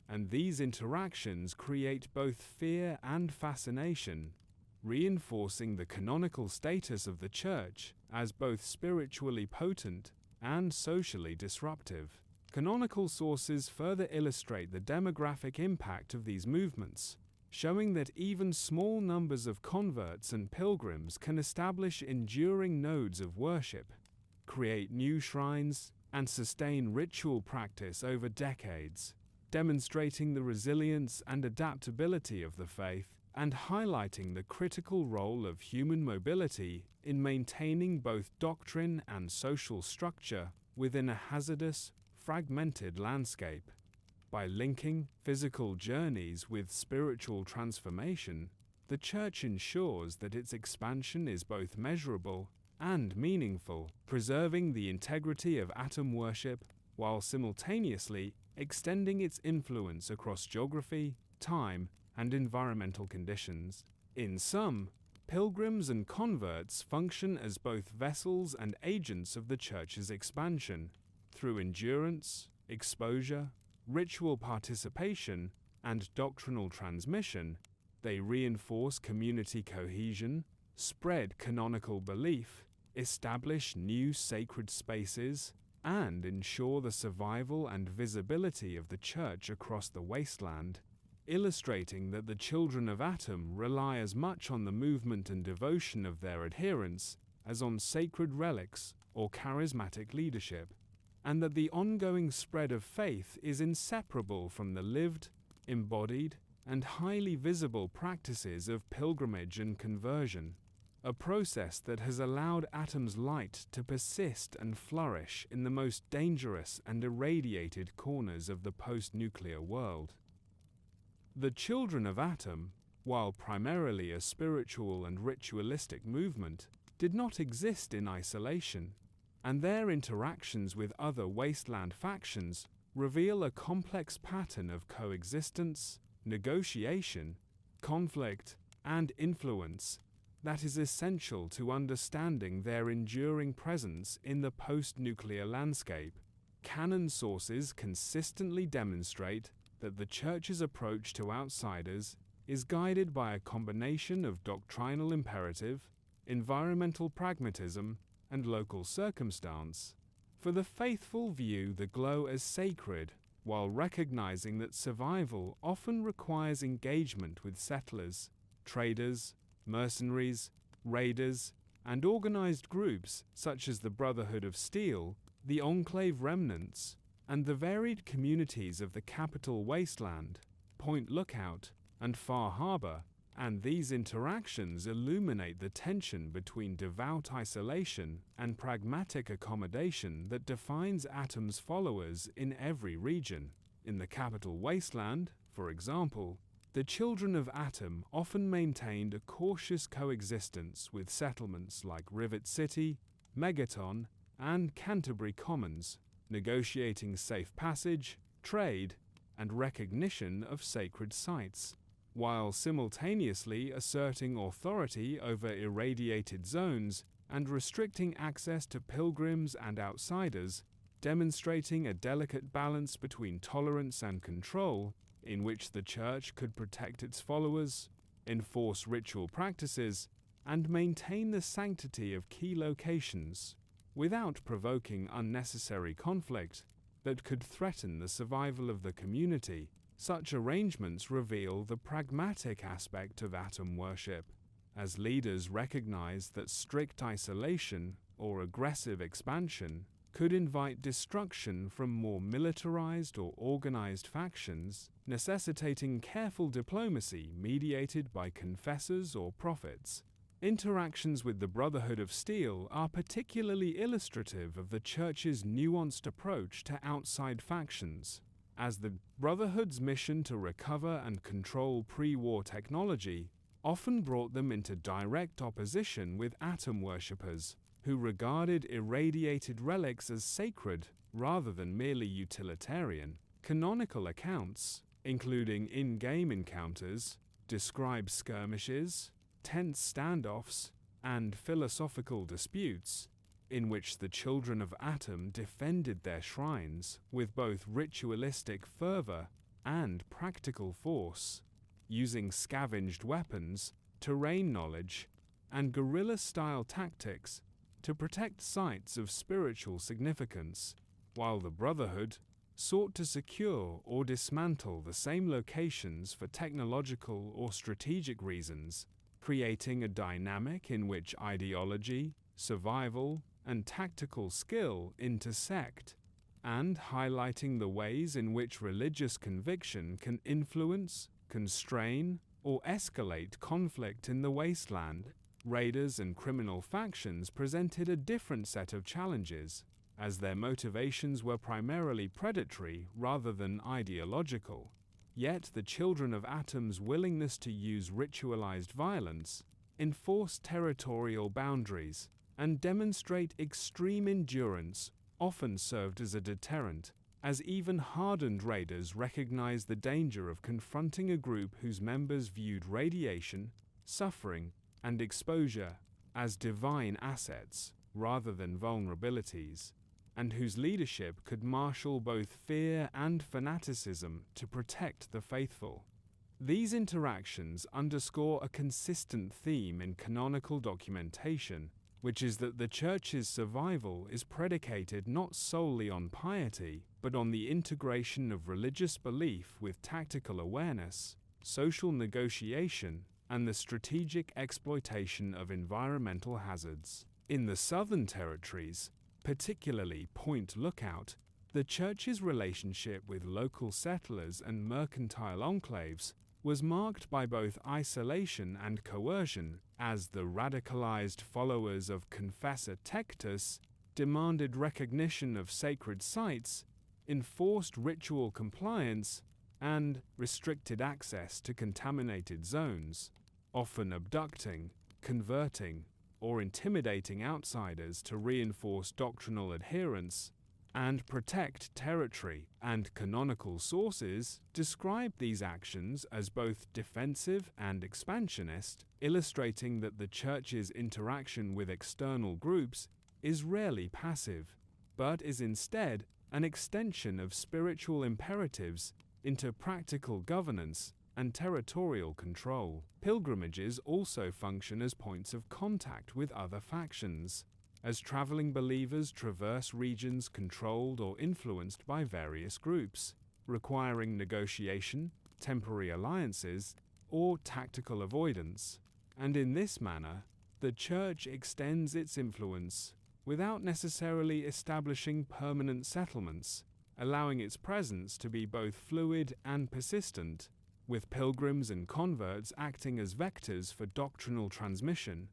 And these interactions create both fear and fascination, reinforcing the canonical status of the Church as both spiritually potent and socially disruptive. Canonical sources further illustrate the demographic impact of these movements, showing that even small numbers of converts and pilgrims can establish enduring nodes of worship, create new shrines, and sustain ritual practice over decades, demonstrating the resilience and adaptability of the faith and highlighting the critical role of human mobility in maintaining both doctrine and social structure within a hazardous, fragmented landscape. By linking physical journeys with spiritual transformation, the Church ensures that its expansion is both measurable and meaningful, preserving the integrity of atom worship while simultaneously extending its influence across geography, time, and environmental conditions. In sum, pilgrims and converts function as both vessels and agents of the Church's expansion. Through endurance, exposure, ritual participation, and doctrinal transmission, they reinforce community cohesion, spread canonical belief, establish new sacred spaces, and ensure the survival and visibility of the Church across the wasteland, illustrating that the children of Atom rely as much on the movement and devotion of their adherents as on sacred relics or charismatic leadership, and that the ongoing spread of faith is inseparable from the lived, embodied, and highly visible practices of pilgrimage and conversion, a process that has allowed Atom's light to persist and flourish in the most dangerous and irradiated corners of the post-nuclear world. The children of Atom, while primarily a spiritual and ritualistic movement, did not exist in isolation, and their interactions with other wasteland factions reveal a complex pattern of coexistence, negotiation, conflict, and influence that is essential to understanding their enduring presence in the post-nuclear landscape. Canon sources consistently demonstrate that the Church's approach to outsiders is guided by a combination of doctrinal imperative, environmental pragmatism, and local circumstance. For the faithful view the glow as sacred, while recognizing that survival often requires engagement with settlers, traders, mercenaries, raiders, and organized groups such as the Brotherhood of Steel, the Enclave Remnants, and the varied communities of the Capital Wasteland, Point Lookout, and Far Harbor, and these interactions illuminate the tension between devout isolation and pragmatic accommodation that defines Atom's followers in every region. In the Capital Wasteland, for example, the children of Atom often maintained a cautious coexistence with settlements like Rivet City, Megaton, and Canterbury Commons, negotiating safe passage, trade, and recognition of sacred sites, while simultaneously asserting authority over irradiated zones and restricting access to pilgrims and outsiders, demonstrating a delicate balance between tolerance and control, in which the Church could protect its followers, enforce ritual practices, and maintain the sanctity of key locations, without provoking unnecessary conflict that could threaten the survival of the community. Such arrangements reveal the pragmatic aspect of atom worship, as leaders recognize that strict isolation or aggressive expansion could invite destruction from more militarized or organized factions, necessitating careful diplomacy mediated by confessors or prophets. Interactions with the Brotherhood of Steel are particularly illustrative of the Church's nuanced approach to outside factions, as the Brotherhood's mission to recover and control pre-war technology often brought them into direct opposition with atom worshippers, who regarded irradiated relics as sacred rather than merely utilitarian. Canonical accounts, including in-game encounters, describe skirmishes, tense standoffs, and philosophical disputes, in which the children of Atom defended their shrines with both ritualistic fervor and practical force, using scavenged weapons, terrain knowledge, and guerrilla-style tactics to protect sites of spiritual significance, while the Brotherhood sought to secure or dismantle the same locations for technological or strategic reasons, creating a dynamic in which ideology, survival, and tactical skill intersect, and highlighting the ways in which religious conviction can influence, constrain, or escalate conflict in the wasteland. Raiders and criminal factions presented a different set of challenges, as their motivations were primarily predatory rather than ideological. Yet the children of Atom's willingness to use ritualized violence, enforce territorial boundaries, and demonstrate extreme endurance often served as a deterrent, as even hardened raiders recognized the danger of confronting a group whose members viewed radiation, suffering, and exposure as divine assets rather than vulnerabilities, and whose leadership could marshal both fear and fanaticism to protect the faithful. These interactions underscore a consistent theme in canonical documentation, which is that the Church's survival is predicated not solely on piety, but on the integration of religious belief with tactical awareness, social negotiation, and the strategic exploitation of environmental hazards. In the Southern Territories, particularly Point Lookout, the Church's relationship with local settlers and mercantile enclaves was marked by both isolation and coercion, as the radicalized followers of Confessor Tectus demanded recognition of sacred sites, enforced ritual compliance, and restricted access to contaminated zones, often abducting, converting, or intimidating outsiders to reinforce doctrinal adherence and protect territory. And canonical sources describe these actions as both defensive and expansionist, illustrating that the Church's interaction with external groups is rarely passive, but is instead an extension of spiritual imperatives into practical governance and territorial control. Pilgrimages also function as points of contact with other factions, as traveling believers traverse regions controlled or influenced by various groups, requiring negotiation, temporary alliances, or tactical avoidance. And in this manner, the Church extends its influence without necessarily establishing permanent settlements, allowing its presence to be both fluid and persistent, with pilgrims and converts acting as vectors for doctrinal transmission,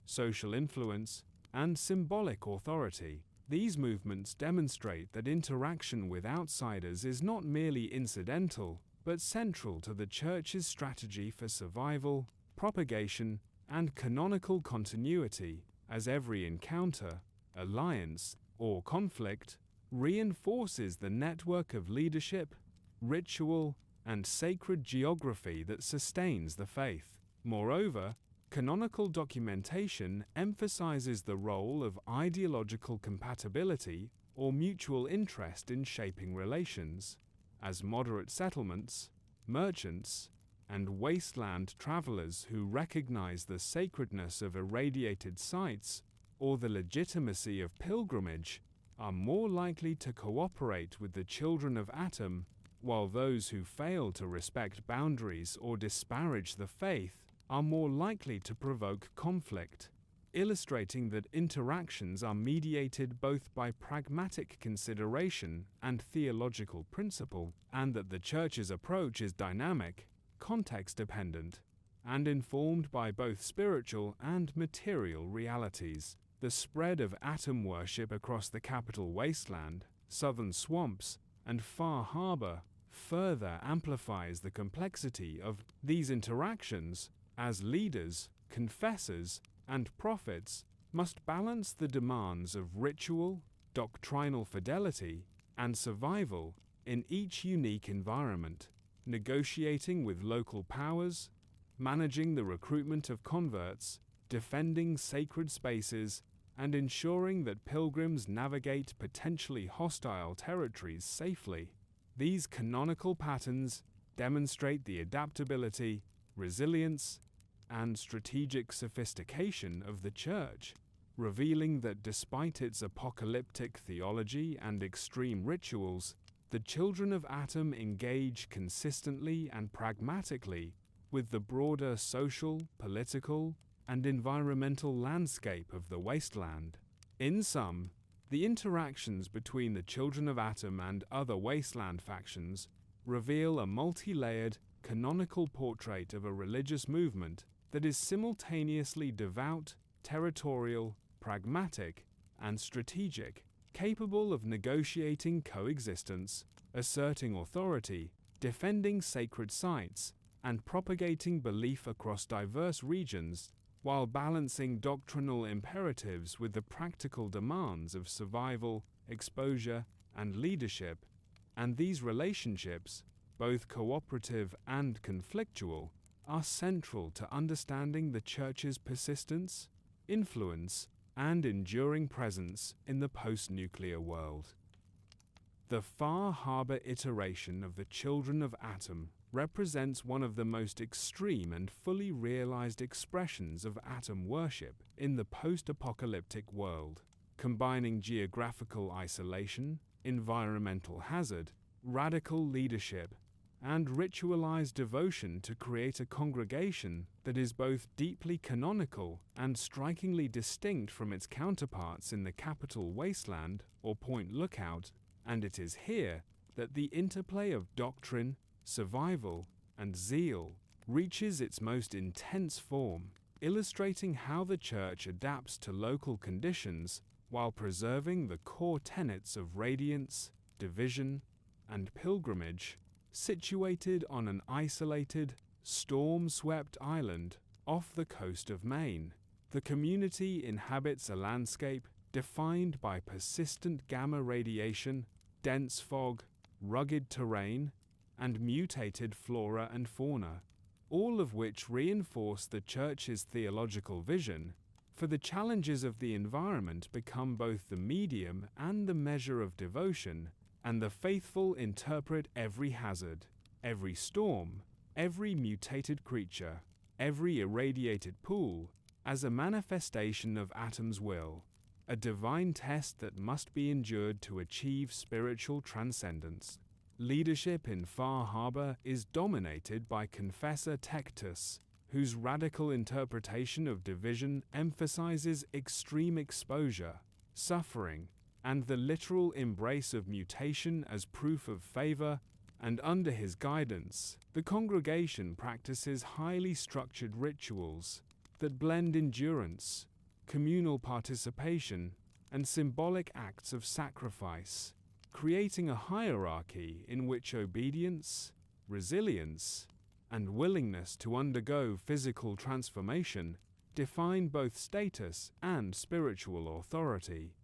social influence, and symbolic authority. These movements demonstrate that interaction with outsiders is not merely incidental, but central to the Church's strategy for survival, propagation, and canonical continuity, as every encounter, alliance, or conflict reinforces the network of leadership, ritual, and sacred geography that sustains the faith. Moreover, canonical documentation emphasizes the role of ideological compatibility or mutual interest in shaping relations, as moderate settlements, merchants, and wasteland travelers who recognize the sacredness of irradiated sites or the legitimacy of pilgrimage are more likely to cooperate with the children of Atom, while those who fail to respect boundaries or disparage the faith are more likely to provoke conflict, illustrating that interactions are mediated both by pragmatic consideration and theological principle, and that the Church's approach is dynamic, context-dependent, and informed by both spiritual and material realities. The spread of atom worship across the Capital Wasteland, southern swamps, and Far Harbor further amplifies the complexity of these interactions, as leaders, confessors, and prophets must balance the demands of ritual, doctrinal fidelity, and survival in each unique environment, negotiating with local powers, managing the recruitment of converts, defending sacred spaces, and ensuring that pilgrims navigate potentially hostile territories safely. These canonical patterns demonstrate the adaptability, resilience, and strategic sophistication of the Church, revealing that despite its apocalyptic theology and extreme rituals, the children of Atom engage consistently and pragmatically with the broader social, political, and environmental landscape of the wasteland. In sum, the interactions between the children of Atom and other wasteland factions reveal a multi-layered, canonical portrait of a religious movement that is simultaneously devout, territorial, pragmatic, and strategic, capable of negotiating coexistence, asserting authority, defending sacred sites, and propagating belief across diverse regions, while balancing doctrinal imperatives with the practical demands of survival, exposure, and leadership. And these relationships, both cooperative and conflictual, are central to understanding the Church's persistence, influence, and enduring presence in the post-nuclear world. The Far Harbor iteration of the Children of Atom represents one of the most extreme and fully realized expressions of atom worship in the post-apocalyptic world, combining geographical isolation, environmental hazard, radical leadership, and ritualized devotion to create a congregation that is both deeply canonical and strikingly distinct from its counterparts in the Capital Wasteland or Point Lookout, and it is here that the interplay of doctrine, survival, and zeal reaches its most intense form, illustrating how the Church adapts to local conditions while preserving the core tenets of radiance, division, and pilgrimage. Situated on an isolated, storm-swept island off the coast of Maine, the community inhabits a landscape defined by persistent gamma radiation, dense fog, rugged terrain, and mutated flora and fauna, all of which reinforce the Church's theological vision, for the challenges of the environment become both the medium and the measure of devotion, and the faithful interpret every hazard, every storm, every mutated creature, every irradiated pool, as a manifestation of Atom's will, a divine test that must be endured to achieve spiritual transcendence. Leadership in Far Harbor is dominated by Confessor Tectus, whose radical interpretation of division emphasizes extreme exposure, suffering, and the literal embrace of mutation as proof of favor, and under his guidance, the congregation practices highly structured rituals that blend endurance, communal participation, and symbolic acts of sacrifice, creating a hierarchy in which obedience, resilience, and willingness to undergo physical transformation define both status and spiritual authority.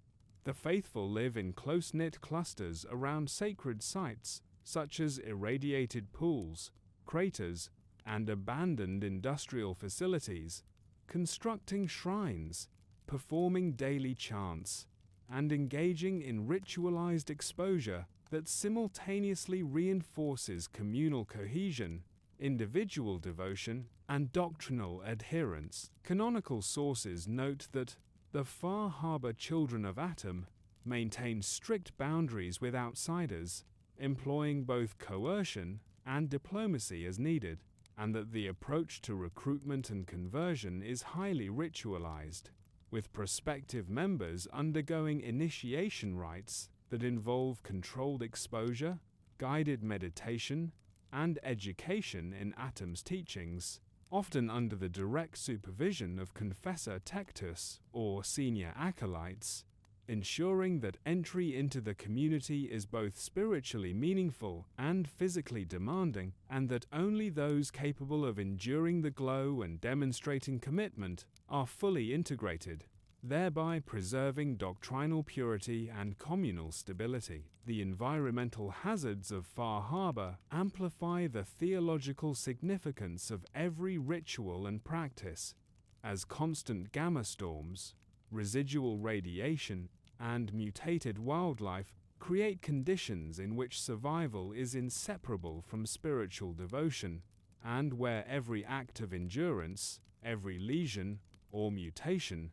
The faithful live in close-knit clusters around sacred sites such as irradiated pools, craters, and abandoned industrial facilities, constructing shrines, performing daily chants, and engaging in ritualized exposure that simultaneously reinforces communal cohesion individual devotion, and doctrinal adherence. Canonical sources note that the Far Harbor children of Atom maintained strict boundaries with outsiders, employing both coercion and diplomacy as needed, and that the approach to recruitment and conversion is highly ritualized, with prospective members undergoing initiation rites that involve controlled exposure, guided meditation, and education in Atom's teachings, often under the direct supervision of Confessor Tectus or senior acolytes, ensuring that entry into the community is both spiritually meaningful and physically demanding, and that only those capable of enduring the glow and demonstrating commitment are fully integrated, thereby preserving doctrinal purity and communal stability. The environmental hazards of Far Harbor amplify the theological significance of every ritual and practice, as constant gamma storms, residual radiation, and mutated wildlife create conditions in which survival is inseparable from spiritual devotion, and where every act of endurance, every lesion or mutation,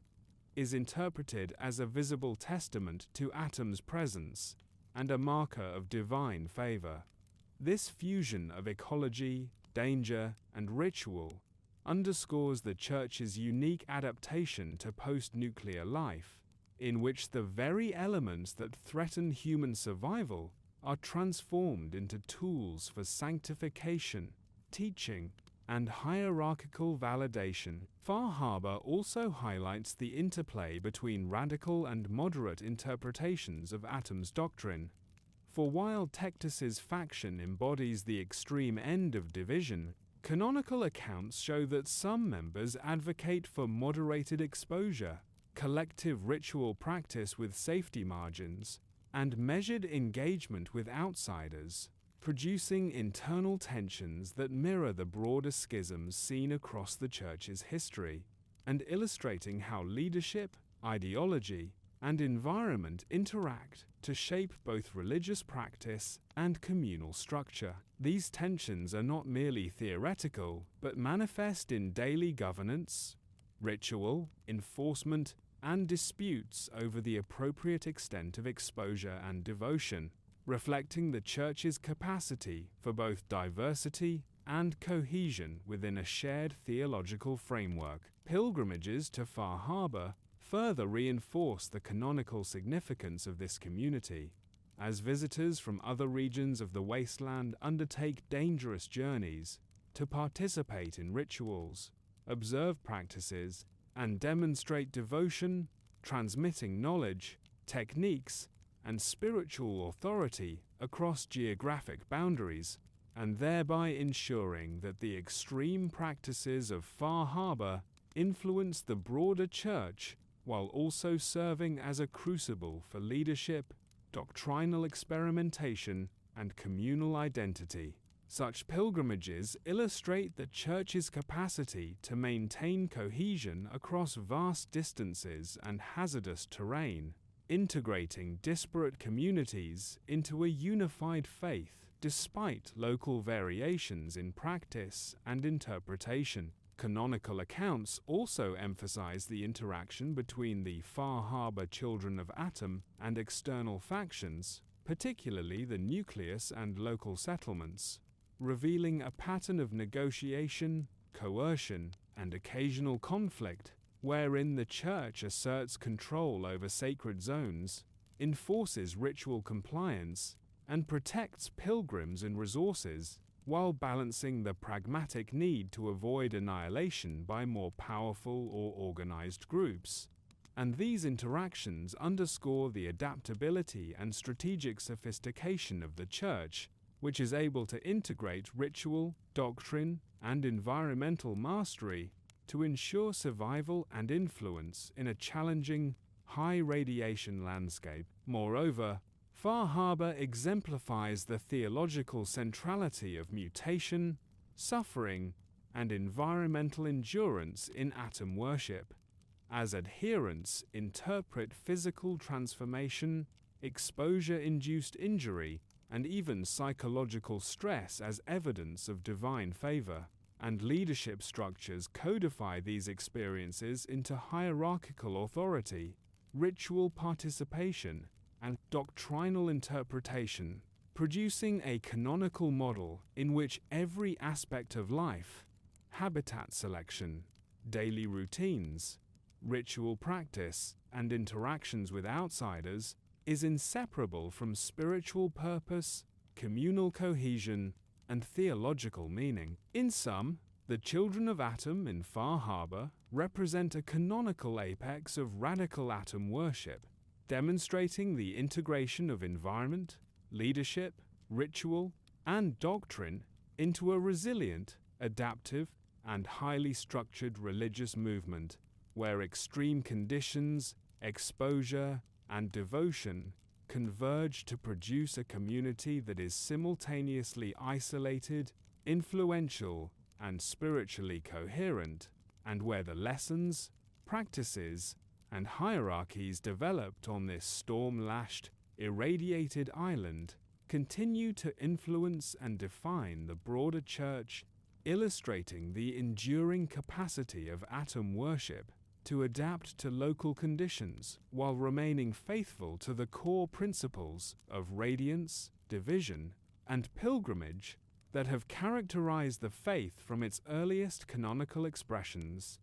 is interpreted as a visible testament to Atom's presence and a marker of divine favor. This fusion of ecology, danger, and ritual underscores the Church's unique adaptation to post-nuclear life, in which the very elements that threaten human survival are transformed into tools for sanctification, teaching, and hierarchical validation. Far Harbor also highlights the interplay between radical and moderate interpretations of Atom's doctrine. For while Tectus's faction embodies the extreme end of division, canonical accounts show that some members advocate for moderated exposure, collective ritual practice with safety margins, and measured engagement with outsiders, producing internal tensions that mirror the broader schisms seen across the Church's history, and illustrating how leadership, ideology, and environment interact to shape both religious practice and communal structure. These tensions are not merely theoretical, but manifest in daily governance, ritual, enforcement, and disputes over the appropriate extent of exposure and devotion, reflecting the Church's capacity for both diversity and cohesion within a shared theological framework. Pilgrimages to Far Harbor further reinforce the canonical significance of this community, as visitors from other regions of the wasteland undertake dangerous journeys to participate in rituals, observe practices, and demonstrate devotion, transmitting knowledge, techniques, and spiritual authority across geographic boundaries, and thereby ensuring that the extreme practices of Far Harbor influence the broader Church while also serving as a crucible for leadership, doctrinal experimentation, and communal identity. Such pilgrimages illustrate the Church's capacity to maintain cohesion across vast distances and hazardous terrain, integrating disparate communities into a unified faith despite local variations in practice and interpretation. Canonical accounts also emphasize the interaction between the Far Harbor children of Atom and external factions, particularly the Nucleus and local settlements, revealing a pattern of negotiation, coercion, and occasional conflict, wherein the Church asserts control over sacred zones, enforces ritual compliance, and protects pilgrims and resources, while balancing the pragmatic need to avoid annihilation by more powerful or organized groups. And these interactions underscore the adaptability and strategic sophistication of the Church, which is able to integrate ritual, doctrine, and environmental mastery to ensure survival and influence in a challenging, high-radiation landscape. Moreover, Far Harbor exemplifies the theological centrality of mutation, suffering, and environmental endurance in Atom worship, as adherents interpret physical transformation, exposure-induced injury, and even psychological stress as evidence of divine favor, and leadership structures codify these experiences into hierarchical authority, ritual participation, and doctrinal interpretation, producing a canonical model in which every aspect of life, habitat selection, daily routines, ritual practice, and interactions with outsiders, is inseparable from spiritual purpose, communal cohesion, and theological meaning. In sum, the children of Atom in Far Harbor represent a canonical apex of radical atom worship, demonstrating the integration of environment, leadership, ritual, and doctrine into a resilient, adaptive, and highly structured religious movement, where extreme conditions, exposure, and devotion converge to produce a community that is simultaneously isolated, influential, and spiritually coherent, and where the lessons, practices, and hierarchies developed on this storm-lashed, irradiated island continue to influence and define the broader church, illustrating the enduring capacity of atom worship to adapt to local conditions while remaining faithful to the core principles of radiance, division, and pilgrimage that have characterized the faith from its earliest canonical expressions.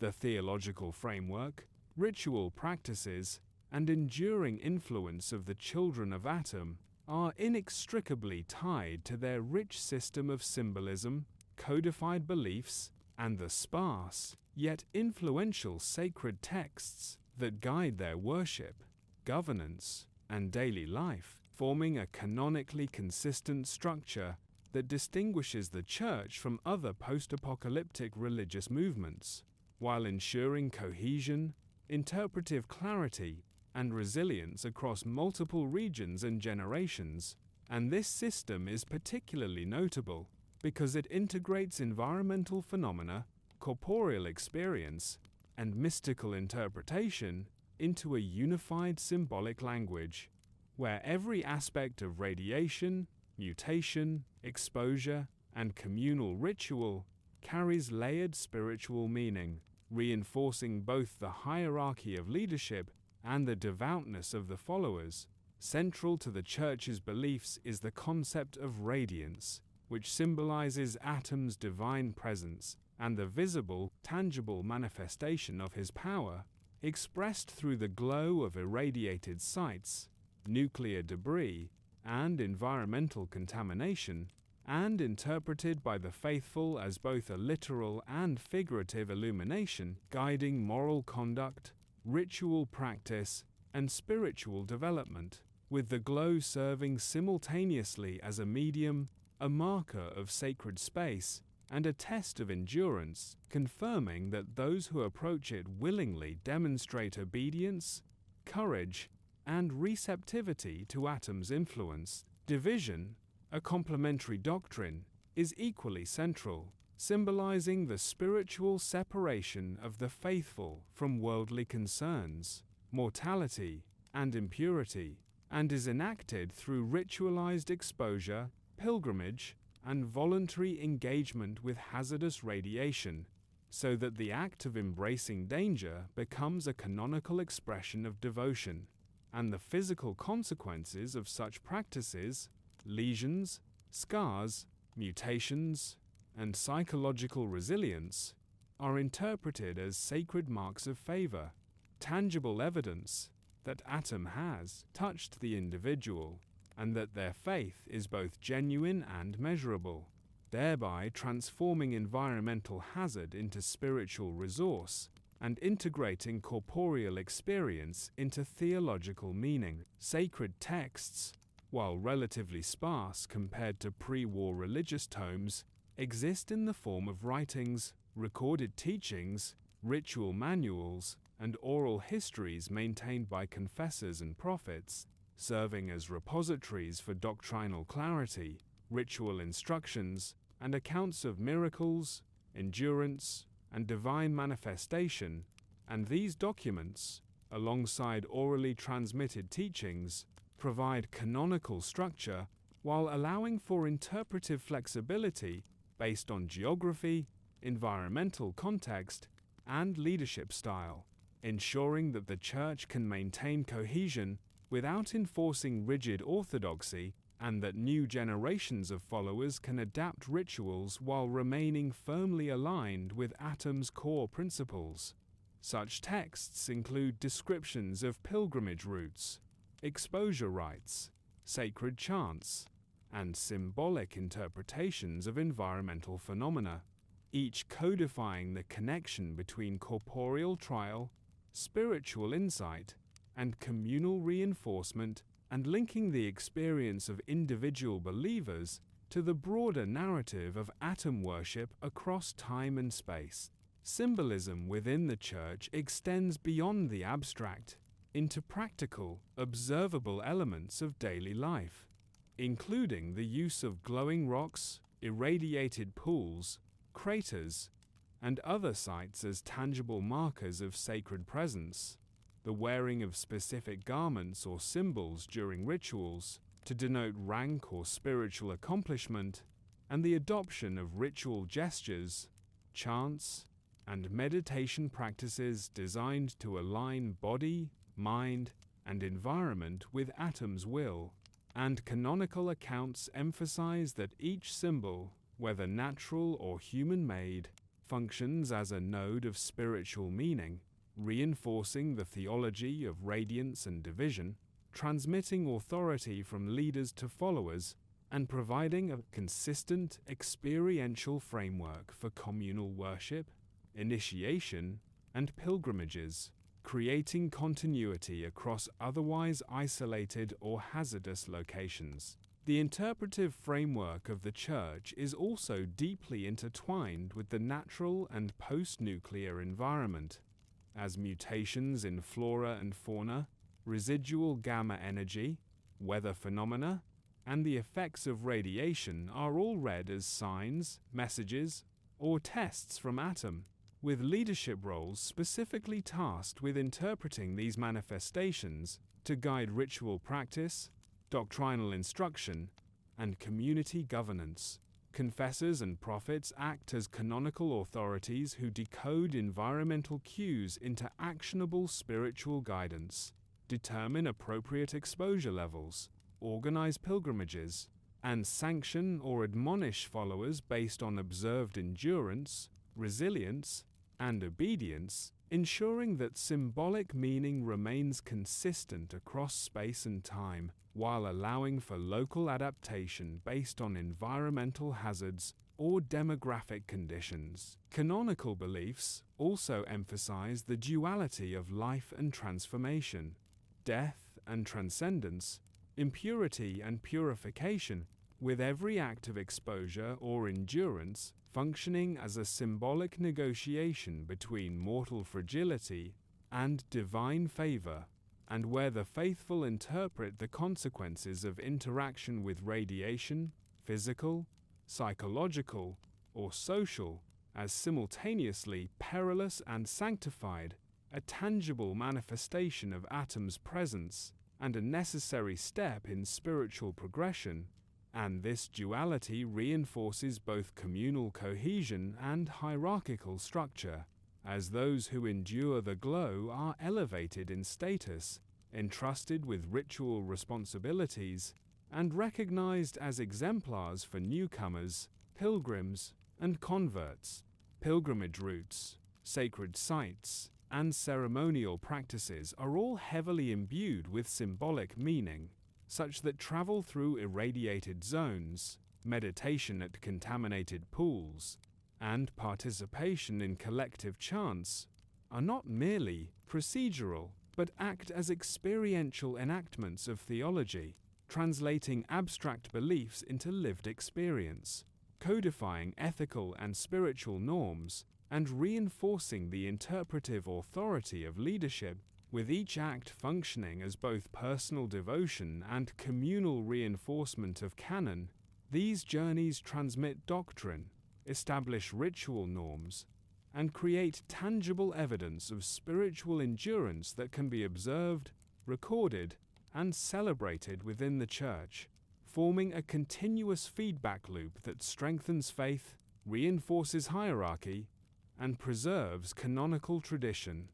The theological framework, ritual practices, and enduring influence of the children of Atom are inextricably tied to their rich system of symbolism, codified beliefs, and the sparse, yet influential sacred texts that guide their worship, governance, and daily life, forming a canonically consistent structure that distinguishes the Church from other post-apocalyptic religious movements, while ensuring cohesion, interpretive clarity, and resilience across multiple regions and generations. And this system is particularly notable because it integrates environmental phenomena, corporeal experience, and mystical interpretation into a unified symbolic language, where every aspect of radiation, mutation, exposure, and communal ritual carries layered spiritual meaning, reinforcing both the hierarchy of leadership and the devoutness of the followers. Central to the Church's beliefs is the concept of radiance, which symbolizes Atom's divine presence and the visible, tangible manifestation of his power, expressed through the glow of irradiated sites, nuclear debris, and environmental contamination, and interpreted by the faithful as both a literal and figurative illumination, guiding moral conduct, ritual practice, and spiritual development, with the glow serving simultaneously as a medium, a marker of sacred space, and a test of endurance, confirming that those who approach it willingly demonstrate obedience, courage, and receptivity to Atom's influence. Division, a complementary doctrine, is equally central, symbolizing the spiritual separation of the faithful from worldly concerns, mortality, and impurity, and is enacted through ritualized exposure, pilgrimage, and voluntary engagement with hazardous radiation, so that the act of embracing danger becomes a canonical expression of devotion, and the physical consequences of such practices, lesions, scars, mutations, and psychological resilience, are interpreted as sacred marks of favor, tangible evidence that Atom has touched the individual, and that their faith is both genuine and measurable, thereby transforming environmental hazard into spiritual resource and integrating corporeal experience into theological meaning. Sacred texts, while relatively sparse compared to pre-war religious tomes, exist in the form of writings, recorded teachings, ritual manuals, and oral histories maintained by confessors and prophets, serving as repositories for doctrinal clarity, ritual instructions, and accounts of miracles, endurance, and divine manifestation. And these documents, alongside orally transmitted teachings, provide canonical structure while allowing for interpretive flexibility based on geography, environmental context, and leadership style, ensuring that the Church can maintain cohesion without enforcing rigid orthodoxy, and that new generations of followers can adapt rituals while remaining firmly aligned with Atom's core principles. Such texts include descriptions of pilgrimage routes, exposure rites, sacred chants, and symbolic interpretations of environmental phenomena, each codifying the connection between corporeal trial, spiritual insight, and communal reinforcement, and linking the experience of individual believers to the broader narrative of atom worship across time and space. Symbolism within the Church extends beyond the abstract into practical, observable elements of daily life, including the use of glowing rocks, irradiated pools, craters, and other sites as tangible markers of sacred presence, the wearing of specific garments or symbols during rituals to denote rank or spiritual accomplishment, and the adoption of ritual gestures, chants, and meditation practices designed to align body, mind, and environment with Atom's will. And canonical accounts emphasize that each symbol, whether natural or human-made, functions as a node of spiritual meaning, reinforcing the theology of radiance and division, transmitting authority from leaders to followers, and providing a consistent experiential framework for communal worship, initiation, and pilgrimages, creating continuity across otherwise isolated or hazardous locations. The interpretive framework of the Church is also deeply intertwined with the natural and post-nuclear environment, as mutations in flora and fauna, residual gamma energy, weather phenomena, and the effects of radiation are all read as signs, messages, or tests from Atom, with leadership roles specifically tasked with interpreting these manifestations to guide ritual practice, doctrinal instruction, and community governance. Confessors and prophets act as canonical authorities who decode environmental cues into actionable spiritual guidance, determine appropriate exposure levels, organize pilgrimages, and sanction or admonish followers based on observed endurance, resilience, and obedience, ensuring that symbolic meaning remains consistent across space and time, while allowing for local adaptation based on environmental hazards or demographic conditions. Canonical beliefs also emphasize the duality of life and transformation, death and transcendence, impurity and purification, with every act of exposure or endurance functioning as a symbolic negotiation between mortal fragility and divine favor, and where the faithful interpret the consequences of interaction with radiation, physical, psychological, or social, as simultaneously perilous and sanctified, a tangible manifestation of Atom's presence, and a necessary step in spiritual progression. And this duality reinforces both communal cohesion and hierarchical structure, as those who endure the glow are elevated in status, entrusted with ritual responsibilities, and recognized as exemplars for newcomers, pilgrims, and converts. Pilgrimage routes, sacred sites, and ceremonial practices are all heavily imbued with symbolic meaning, such that travel through irradiated zones, meditation at contaminated pools, and participation in collective chants are not merely procedural, but act as experiential enactments of theology, translating abstract beliefs into lived experience, codifying ethical and spiritual norms, and reinforcing the interpretive authority of leadership, with each act functioning as both personal devotion and communal reinforcement of canon. These journeys transmit doctrine, establish ritual norms, and create tangible evidence of spiritual endurance that can be observed, recorded, and celebrated within the Church, forming a continuous feedback loop that strengthens faith, reinforces hierarchy, and preserves canonical tradition.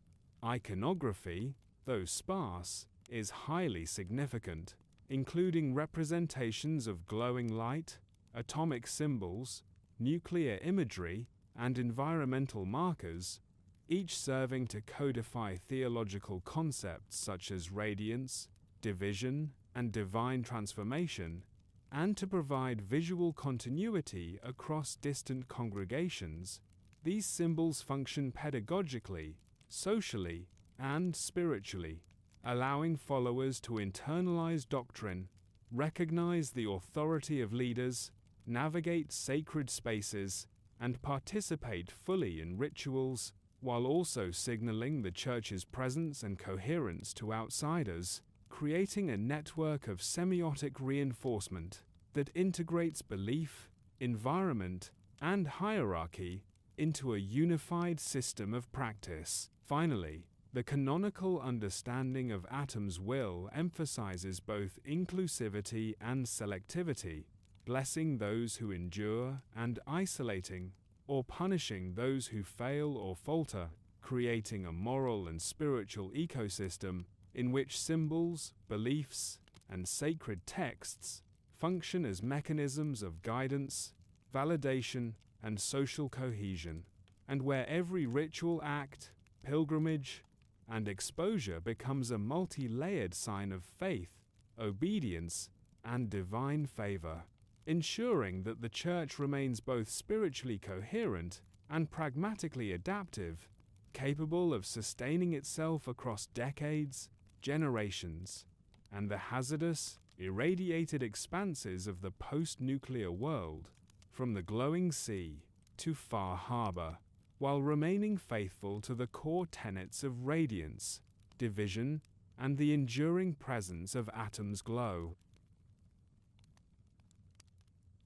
Iconography, though sparse, is highly significant, including representations of glowing light, atomic symbols, nuclear imagery, and environmental markers, each serving to codify theological concepts such as radiance, division, and divine transformation, and to provide visual continuity across distant congregations. These symbols function pedagogically, socially, and spiritually, allowing followers to internalize doctrine, recognize the authority of leaders, navigate sacred spaces, and participate fully in rituals, while also signaling the Church's presence and coherence to outsiders, creating a network of semiotic reinforcement that integrates belief, environment, and hierarchy into a unified system of practice. Finally, the canonical understanding of Atom's will emphasizes both inclusivity and selectivity, blessing those who endure and isolating or punishing those who fail or falter, creating a moral and spiritual ecosystem in which symbols, beliefs, and sacred texts function as mechanisms of guidance, validation, and social cohesion, and where every ritual act, pilgrimage, and exposure becomes a multi-layered sign of faith, obedience, and divine favor, ensuring that the Church remains both spiritually coherent and pragmatically adaptive, capable of sustaining itself across decades, generations, and the hazardous, irradiated expanses of the post-nuclear world, from the glowing sea to Far Harbor, while remaining faithful to the core tenets of radiance, division, and the enduring presence of Atom's glow.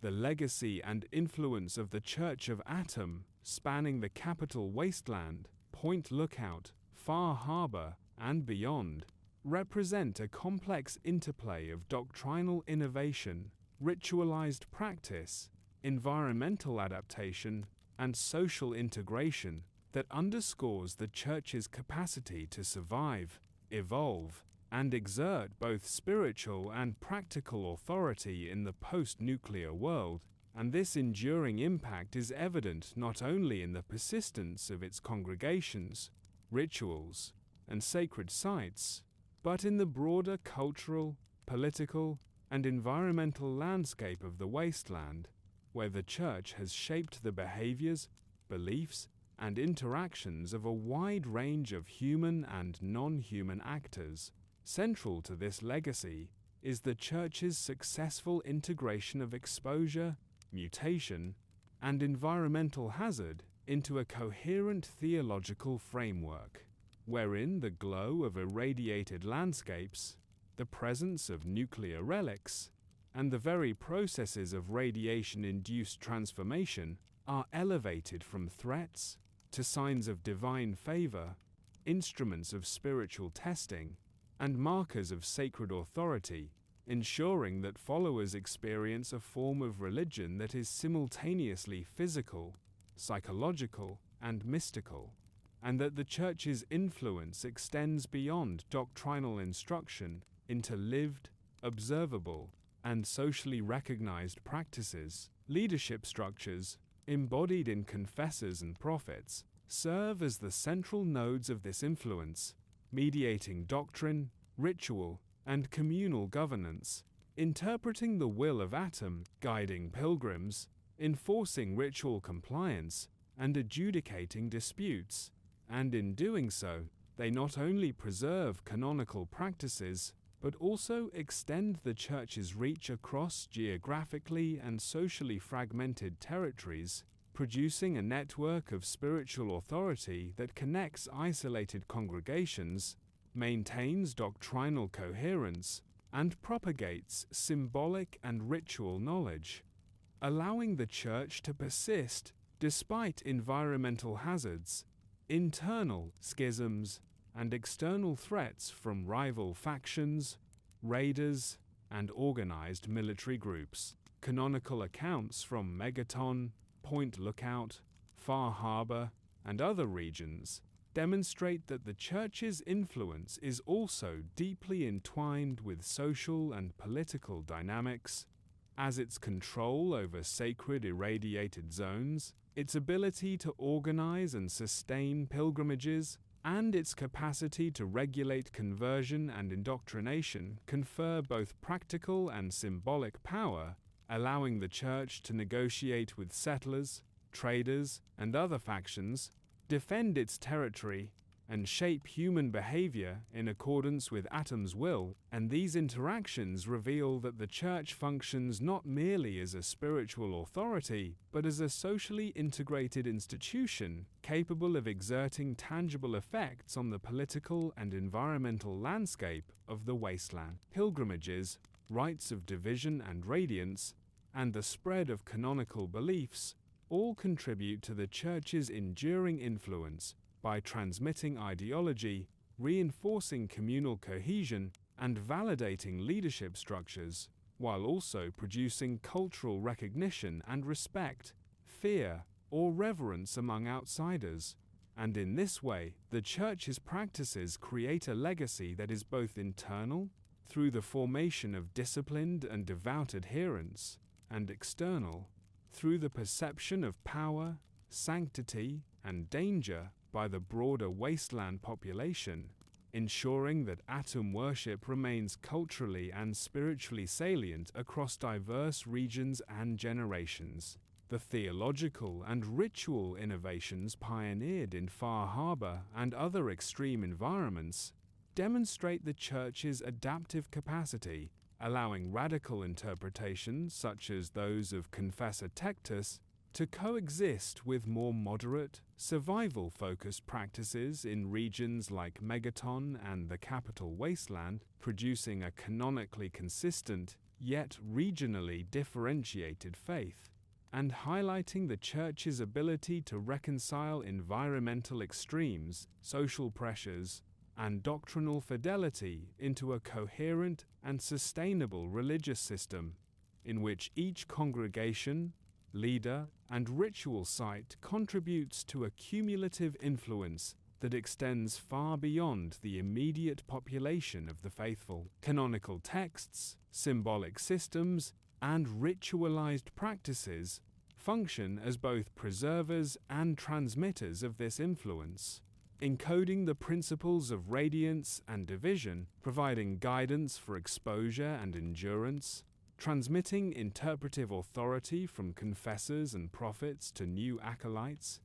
The legacy and influence of the Church of Atom, spanning the Capital Wasteland, Point Lookout, Far Harbor, and beyond, represent a complex interplay of doctrinal innovation, ritualized practice, environmental adaptation, and social integration that underscores the Church's capacity to survive, evolve, and exert both spiritual and practical authority in the post-nuclear world, and this enduring impact is evident not only in the persistence of its congregations, rituals, and sacred sites, but in the broader cultural, political, and environmental landscape of the wasteland, where the Church has shaped the behaviors, beliefs, and interactions of a wide range of human and non-human actors. Central to this legacy is the Church's successful integration of exposure, mutation, and environmental hazard into a coherent theological framework, wherein the glow of irradiated landscapes, the presence of nuclear relics, and the very processes of radiation-induced transformation are elevated from threats to signs of divine favor, instruments of spiritual testing, and markers of sacred authority, ensuring that followers experience a form of religion that is simultaneously physical, psychological, and mystical, and that the Church's influence extends beyond doctrinal instruction into lived, observable, and socially recognized practices. Leadership structures, embodied in confessors and prophets, serve as the central nodes of this influence, mediating doctrine, ritual, and communal governance, interpreting the will of Atom, guiding pilgrims, enforcing ritual compliance, and adjudicating disputes. And in doing so, they not only preserve canonical practices, but also extend the Church's reach across geographically and socially fragmented territories, producing a network of spiritual authority that connects isolated congregations, maintains doctrinal coherence, and propagates symbolic and ritual knowledge, allowing the Church to persist despite environmental hazards, internal schisms, and external threats from rival factions, raiders, and organized military groups. Canonical accounts from Megaton, Point Lookout, Far Harbor, and other regions demonstrate that the Church's influence is also deeply entwined with social and political dynamics, as its control over sacred irradiated zones, its ability to organize and sustain pilgrimages, and its capacity to regulate conversion and indoctrination confer both practical and symbolic power, allowing the Church to negotiate with settlers, traders, and other factions, defend its territory, and shape human behavior in accordance with Atom's will. And these interactions reveal that the Church functions not merely as a spiritual authority, but as a socially integrated institution capable of exerting tangible effects on the political and environmental landscape of the wasteland. Pilgrimages, rites of division and radiance, and the spread of canonical beliefs all contribute to the Church's enduring influence by transmitting ideology, reinforcing communal cohesion, and validating leadership structures, while also producing cultural recognition and respect, fear, or reverence among outsiders. And in this way, the Church's practices create a legacy that is both internal, through the formation of disciplined and devout adherents, and external, through the perception of power, sanctity, and danger by the broader wasteland population, ensuring that Atom worship remains culturally and spiritually salient across diverse regions and generations. The theological and ritual innovations pioneered in Far Harbor and other extreme environments demonstrate the Church's adaptive capacity, allowing radical interpretations such as those of Confessor Tectus to coexist with more moderate, survival-focused practices in regions like Megaton and the Capital Wasteland, producing a canonically consistent, yet regionally differentiated faith, and highlighting the Church's ability to reconcile environmental extremes, social pressures, and doctrinal fidelity into a coherent and sustainable religious system, in which each congregation, leader, and ritual site contributes to a cumulative influence that extends far beyond the immediate population of the faithful. Canonical texts, symbolic systems, and ritualized practices function as both preservers and transmitters of this influence, encoding the principles of radiance and division, providing guidance for exposure and endurance, transmitting interpretive authority from confessors and prophets to new acolytes,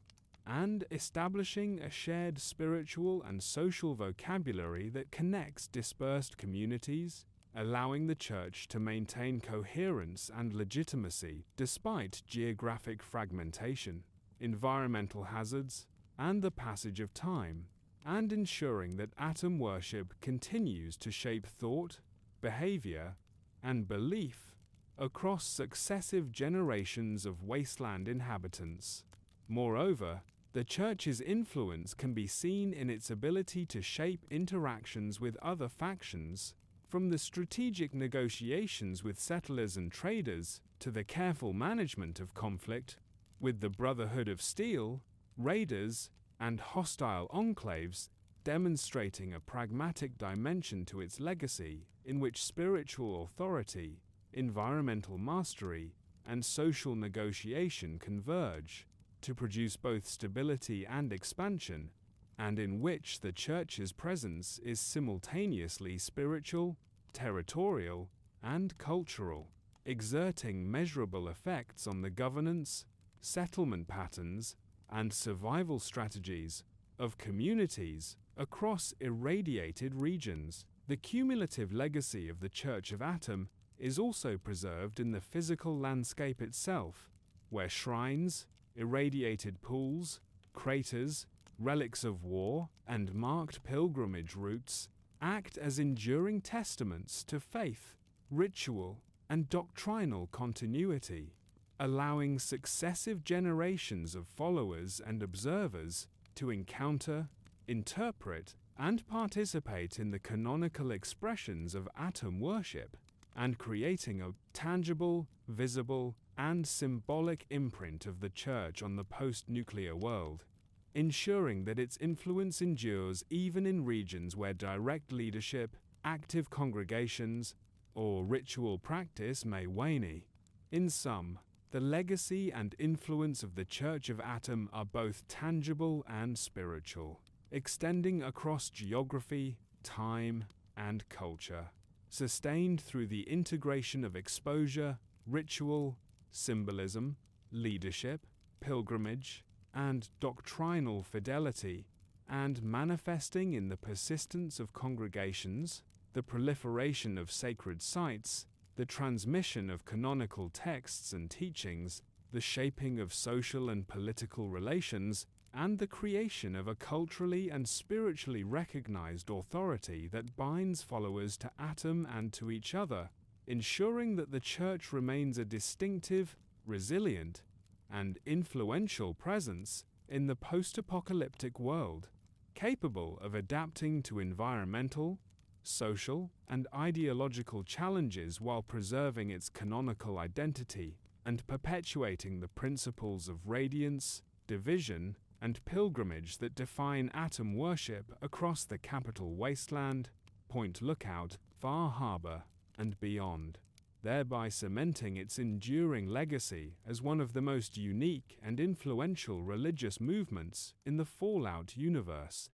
and establishing a shared spiritual and social vocabulary that connects dispersed communities, allowing the Church to maintain coherence and legitimacy despite geographic fragmentation, environmental hazards, and the passage of time, and ensuring that Atom worship continues to shape thought, behavior, and belief across successive generations of wasteland inhabitants. Moreover, the Church's influence can be seen in its ability to shape interactions with other factions, from the strategic negotiations with settlers and traders to the careful management of conflict with the Brotherhood of Steel, raiders, and hostile enclaves, demonstrating a pragmatic dimension to its legacy in which spiritual authority, environmental mastery, and social negotiation converge to produce both stability and expansion, and in which the Church's presence is simultaneously spiritual, territorial, and cultural, exerting measurable effects on the governance, settlement patterns, and survival strategies of communities across irradiated regions. The cumulative legacy of the Church of Atom is also preserved in the physical landscape itself, where shrines, irradiated pools, craters, relics of war, and marked pilgrimage routes act as enduring testaments to faith, ritual, and doctrinal continuity, allowing successive generations of followers and observers to encounter, interpret, and participate in the canonical expressions of atom worship, and creating a tangible, visible, and symbolic imprint of the Church on the post-nuclear world, ensuring that its influence endures even in regions where direct leadership, active congregations, or ritual practice may wane. In sum, the legacy and influence of the Church of Atom are both tangible and spiritual, extending across geography, time, and culture, sustained through the integration of exposure, ritual, symbolism, leadership, pilgrimage, and doctrinal fidelity, and manifesting in the persistence of congregations, the proliferation of sacred sites, the transmission of canonical texts and teachings, the shaping of social and political relations, and the creation of a culturally and spiritually recognized authority that binds followers to Atom and to each other, ensuring that the Church remains a distinctive, resilient, and influential presence in the post-apocalyptic world, capable of adapting to environmental, social, and ideological challenges while preserving its canonical identity and perpetuating the principles of radiance, division, and pilgrimage that define Atom worship across the Capital Wasteland, Point Lookout, Far Harbor, and beyond, thereby cementing its enduring legacy as one of the most unique and influential religious movements in the Fallout universe.